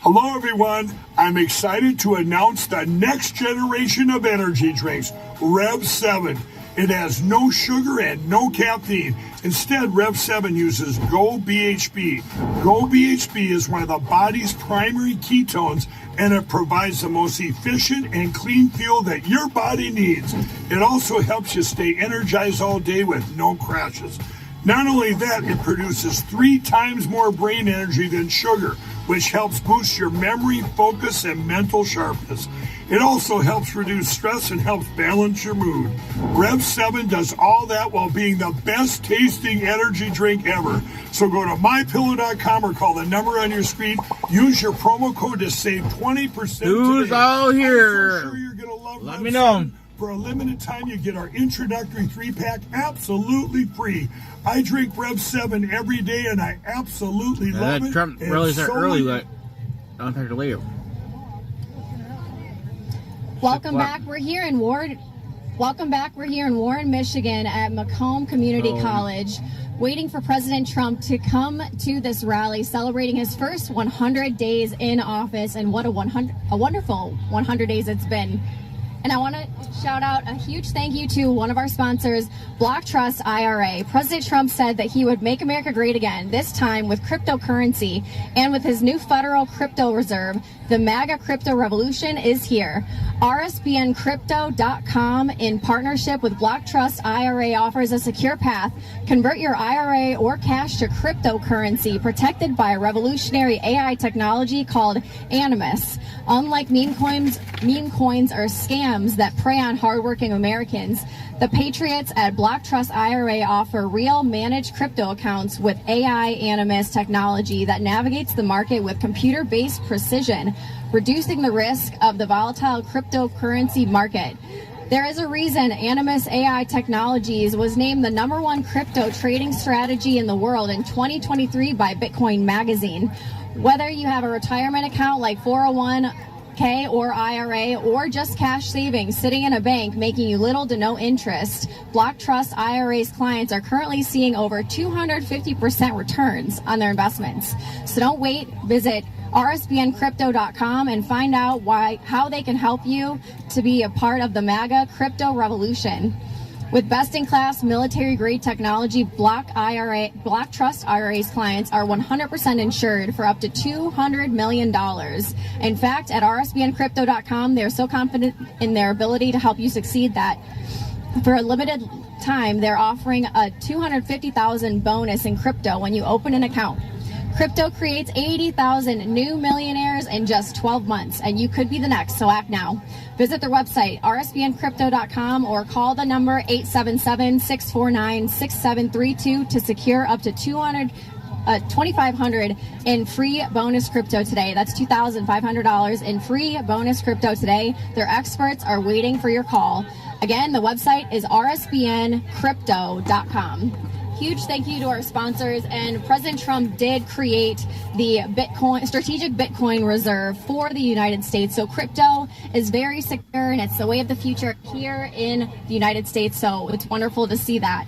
Hello, everyone. I'm excited to announce the next generation of energy drinks, Rev 7. It has no sugar and no caffeine. Instead, Rev 7 uses Go BHB. Go BHB is one of the body's primary ketones, and it provides the most efficient and clean fuel that your body needs. It also helps you stay energized all day with no crashes. Not only that, it produces 3 times more brain energy than sugar, which helps boost your memory, focus, and mental sharpness. It also helps reduce stress and helps balance your mood. Rev 7 does all that while being the best tasting energy drink ever. So go to mypillow.com or call the number on your screen. Use your promo code to save 20% Who's today. all here? I'm so sure you're gonna love Let Rev me know. 7. For a limited time, you get our introductory 3-pack absolutely free. I drink Rev 7 every day, and I absolutely love it. Trump And rallies are so early, are you. but I don't have to leave. Welcome back. We're here in Warren, Michigan at Macomb Community College, waiting for President Trump to come to this rally, celebrating his first 100 days in office. And what a wonderful 100 days it's been. And I want to shout out a huge thank you to one of our sponsors, Block Trust IRA. President Trump said that he would make America great again, this time with cryptocurrency. And with his new federal crypto reserve, the MAGA crypto revolution is here. RSBNcrypto.com, in partnership with Block Trust IRA, offers a secure path. Convert your IRA or cash to cryptocurrency protected by a revolutionary AI technology called Animus. Unlike meme coins are scams that prey on hardworking Americans. The Patriots at Block Trust IRA offer real managed crypto accounts with AI Animus technology that navigates the market with computer-based precision, reducing the risk of the volatile cryptocurrency market. There is a reason Animus AI Technologies was named the #1 crypto trading strategy in the world in 2023 by Bitcoin Magazine. Whether you have a retirement account like 401k or IRA, or just cash savings sitting in a bank making you little to no interest, Block Trust IRA's clients are currently seeing over 250% returns on their investments. So don't wait. Visit rsbncrypto.com and find out how they can help you to be a part of the MAGA crypto revolution. With best-in-class military-grade technology, Block Trust IRA's clients are 100% insured for up to $200 million. In fact, at rsbncrypto.com, they're so confident in their ability to help you succeed that for a limited time, they're offering a $250,000 bonus in crypto when you open an account. Crypto creates 80,000 new millionaires in just 12 months, and you could be the next, so act now. Visit their website, rsbncrypto.com, or call the number 877-649-6732 to secure up to $2,500 in free bonus crypto today. That's $2,500 in free bonus crypto today. Their experts are waiting for your call. Again, the website is rsbncrypto.com. Huge thank you to our sponsors, and President Trump did create the strategic Bitcoin reserve for the United States. So crypto is very secure, and it's the way of the future here in the United States. So it's wonderful to see that.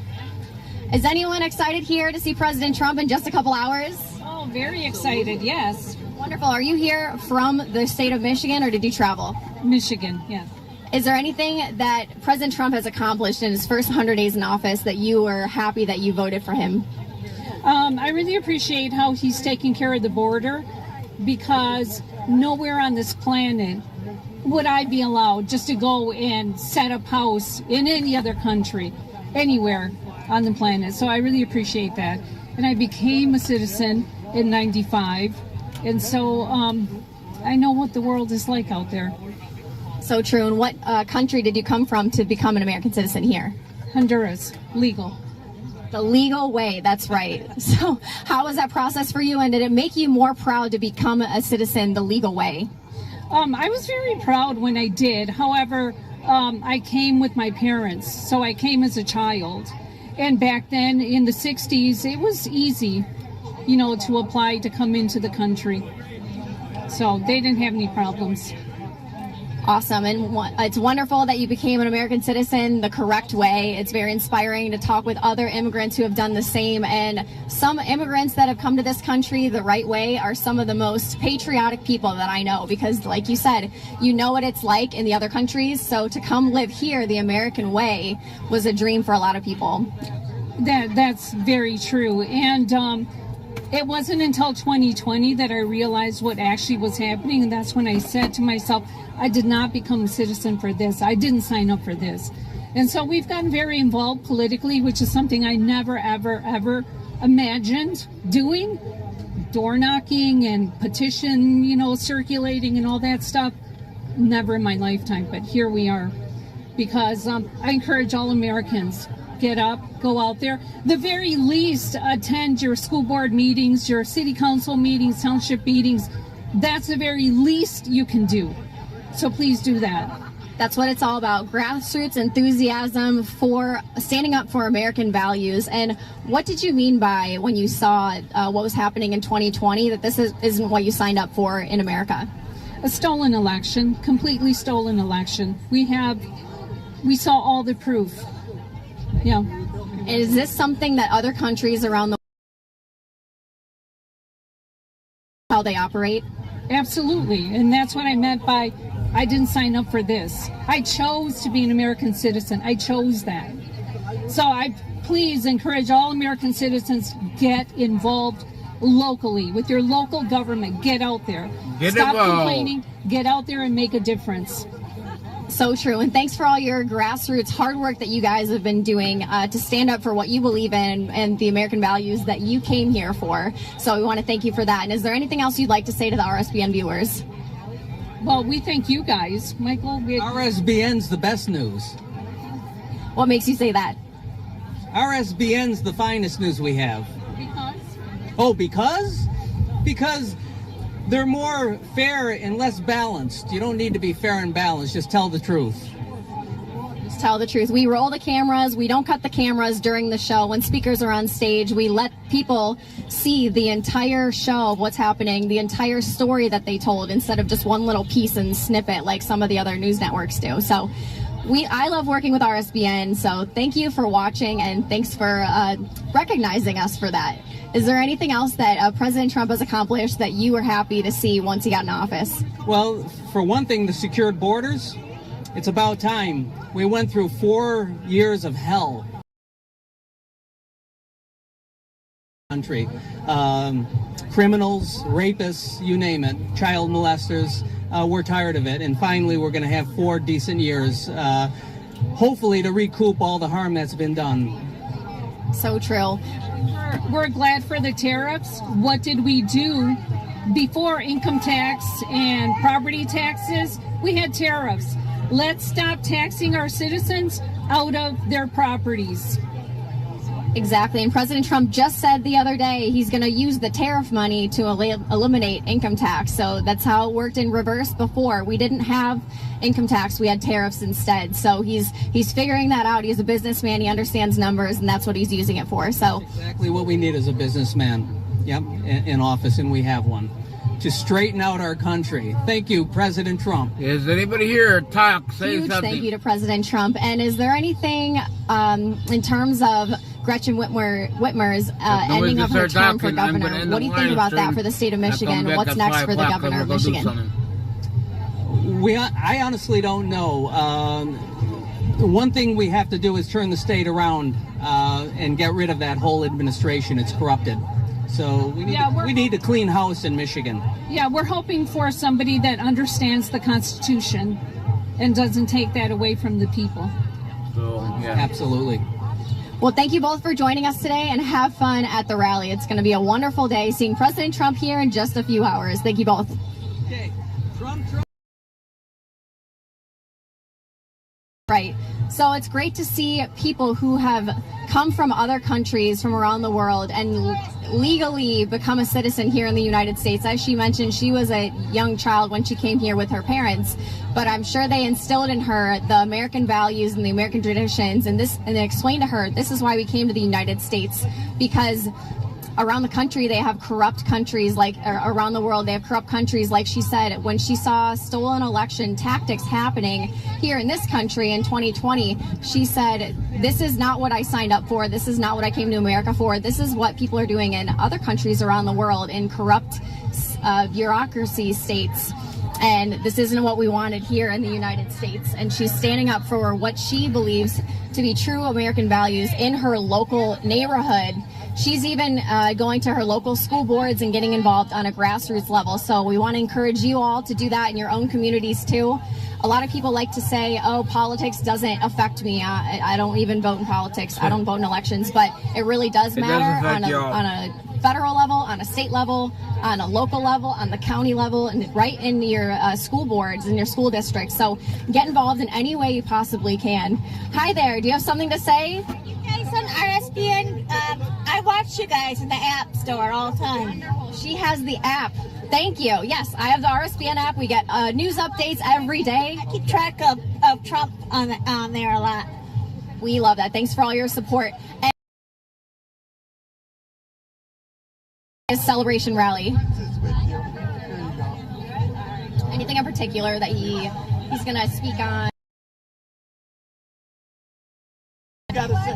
Is anyone excited here to see President Trump in just a couple hours? Oh, very excited, yes. Wonderful. Are you here from the state of Michigan, or did you travel? Michigan, yeah. Is there anything that President Trump has accomplished in his first 100 days in office that you were happy that you voted for him? I really appreciate how he's taking care of the border, because nowhere on this planet would I be allowed just to go and set up house in any other country, anywhere on the planet. So I really appreciate that. And I became a citizen in '95, and so I know what the world is like out there. So true. And what country did you come from to become an American citizen here? Honduras. Legal. The legal way, that's right. So how was that process for you, and did it make you more proud to become a citizen the legal way? I was very proud when I did. However, I came with my parents, so I came as a child. And back then, in the 60s, it was easy, to apply to come into the country. So they didn't have any problems. Awesome. And it's wonderful that you became an American citizen the correct way. It's very inspiring to talk with other immigrants who have done the same. And some immigrants that have come to this country the right way are some of the most patriotic people that I know, because like you said, you know what it's like in the other countries. So to come live here the American way was a dream for a lot of people. That's very true. And it wasn't until 2020 that I realized what actually was happening. And that's when I said to myself, I did not become a citizen for this. I didn't sign up for this. And so we've gotten very involved politically, which is something I never, ever, ever imagined doing. Door knocking and petition, circulating and all that stuff. Never in my lifetime, but here we are. Because I encourage all Americans, get up, go out there. The very least, attend your school board meetings, your city council meetings, township meetings. That's the very least you can do. So please do that. That's what it's all about. Grassroots enthusiasm for standing up for American values. And what did you mean by when you saw what was happening in 2020, that this isn't what you signed up for in America? A stolen election, completely stolen election. We saw all the proof. Yeah. Is this something that other countries around the world, how they operate? Absolutely. And that's what I meant by I didn't sign up for this. I chose to be an American citizen. I chose that. So I please encourage all American citizens, get involved locally with your local government. Get out there. Stop complaining. Get out there and make a difference. So true. And thanks for all your grassroots hard work that you guys have been doing to stand up for what you believe in and the American values that you came here for. So we want to thank you for that. And is there anything else you'd like to say to the RSBN viewers? Well, we thank you guys. Michael, RSBN's the best news. What makes you say that? RSBN's the finest news we have. Because? Oh, because? Because they're more fair and less balanced. You don't need to be fair and balanced. Just tell the truth. Just tell the truth. We roll the cameras. We don't cut the cameras during the show. When speakers are on stage, we let people see the entire show of what's happening, the entire story that they told, instead of just one little piece and snippet like some of the other news networks do. So I love working with RSBN. So thank you for watching, and thanks for recognizing us for that. Is there anything else that President Trump has accomplished that you were happy to see once he got in office? Well, for one thing, the secured borders, it's about time. We went through 4 years of hell. Country. Criminals, rapists, you name it, child molesters, we're tired of it. And finally, we're going to have 4 decent years, hopefully to recoup all the harm that's been done. So true. We're glad for the tariffs. What did we do before income tax and property taxes? We had tariffs. Let's stop taxing our citizens out of their properties. Exactly. And President Trump just said the other day he's going to use the tariff money to eliminate income tax. So that's how it worked in reverse before. We didn't have income tax. We had tariffs instead. So he's figuring that out. He's a businessman. He understands numbers, and that's what he's using it for. So exactly what we need is a businessman, in office, and we have one, to straighten out our country. Thank you, President Trump. Is anybody here say huge something? Thank you to President Trump. And is there anything in terms of Gretchen Whitmer's ending of her term for governor? What do you think about that for the state of Michigan? What's next for the governor of Michigan? I honestly don't know. One thing we have to do is turn the state around and get rid of that whole administration. It's corrupted. So we need a clean house in Michigan. Yeah, we're hoping for somebody that understands the Constitution and doesn't take that away from the people. So, yeah. Absolutely. Well, thank you both for joining us today, and have fun at the rally. It's going to be a wonderful day seeing President Trump here in just a few hours. Thank you both. Okay. Trump. Right. So it's great to see people who have come from other countries from around the world and legally become a citizen here in the United States. As she mentioned, she was a young child when she came here with her parents, but I'm sure they instilled in her the American values and the American traditions, and they explained to her, this is why we came to the United States, because around the country they have corrupt countries, around the world they have corrupt countries. Like she said, when she saw stolen election tactics happening here in this country in 2020, she said, this is not what I signed up for. This is not what I came to America for. This is what people are doing in other countries around the world in corrupt bureaucracy states. And this isn't what we wanted here in the United States. And she's standing up for what she believes to be true American values in her local neighborhood. She's even going to her local school boards and getting involved on a grassroots level. So we want to encourage you all to do that in your own communities too. A lot of people like to say, oh, politics doesn't affect me. I don't even vote in politics. I don't vote in elections. But it really does matter on a federal level, on a state level, on a local level, on the county level, and right in your school boards, in your school districts. So get involved in any way you possibly can. Hi there. Do you have something to say? You guys on RSBN, I watch you guys in the App Store all the time. Wonderful. She has the app. Thank you. Yes, I have the RSBN app. We get news updates every day. I keep track of Trump on there a lot. We love that. Thanks for all your support. And his celebration rally. Anything in particular that he's going to speak on?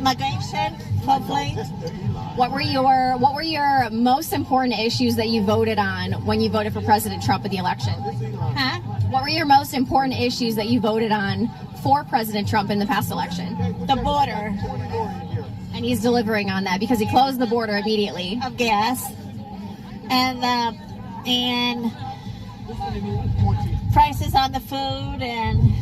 Migration, hopefully. What were your most important issues that you voted on when you voted for President Trump in the election? Huh? What were your most important issues that you voted on for President Trump in the past election? The border. And he's delivering on that because he closed the border immediately. Of gas. And prices on the food and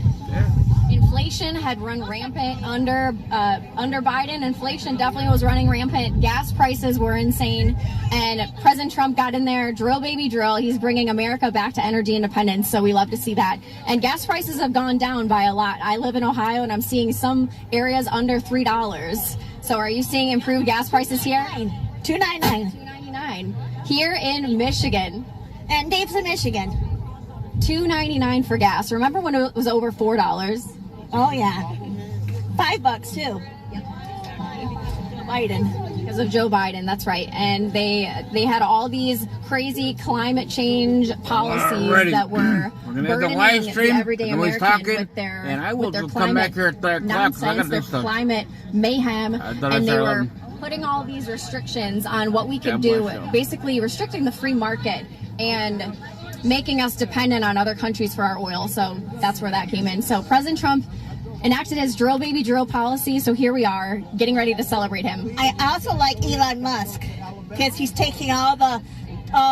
inflation had run rampant under Biden. Inflation definitely was running rampant. Gas prices were insane, and President Trump got in there, drill baby drill. He's bringing America back to energy independence, so we love to see that. And gas prices have gone down by a lot. I live in Ohio, and I'm seeing some areas under $3. So are you seeing improved gas prices here? $2.99. $2.99 here in Michigan. And Dave's in Michigan. $2.99 for gas. Remember when it was over $4? Oh yeah, $5 too. Biden. Because of Joe Biden, that's right. And they had all these crazy climate change policies that were burdening the everyday American with their climate nonsense, their climate mayhem, and they were putting all these restrictions on what we could do, basically restricting the free market and making us dependent on other countries for our oil. So that's where that came in. So President Trump enacted his drill baby drill policy. So here we are getting ready to celebrate him. I also like Elon Musk because he's taking all the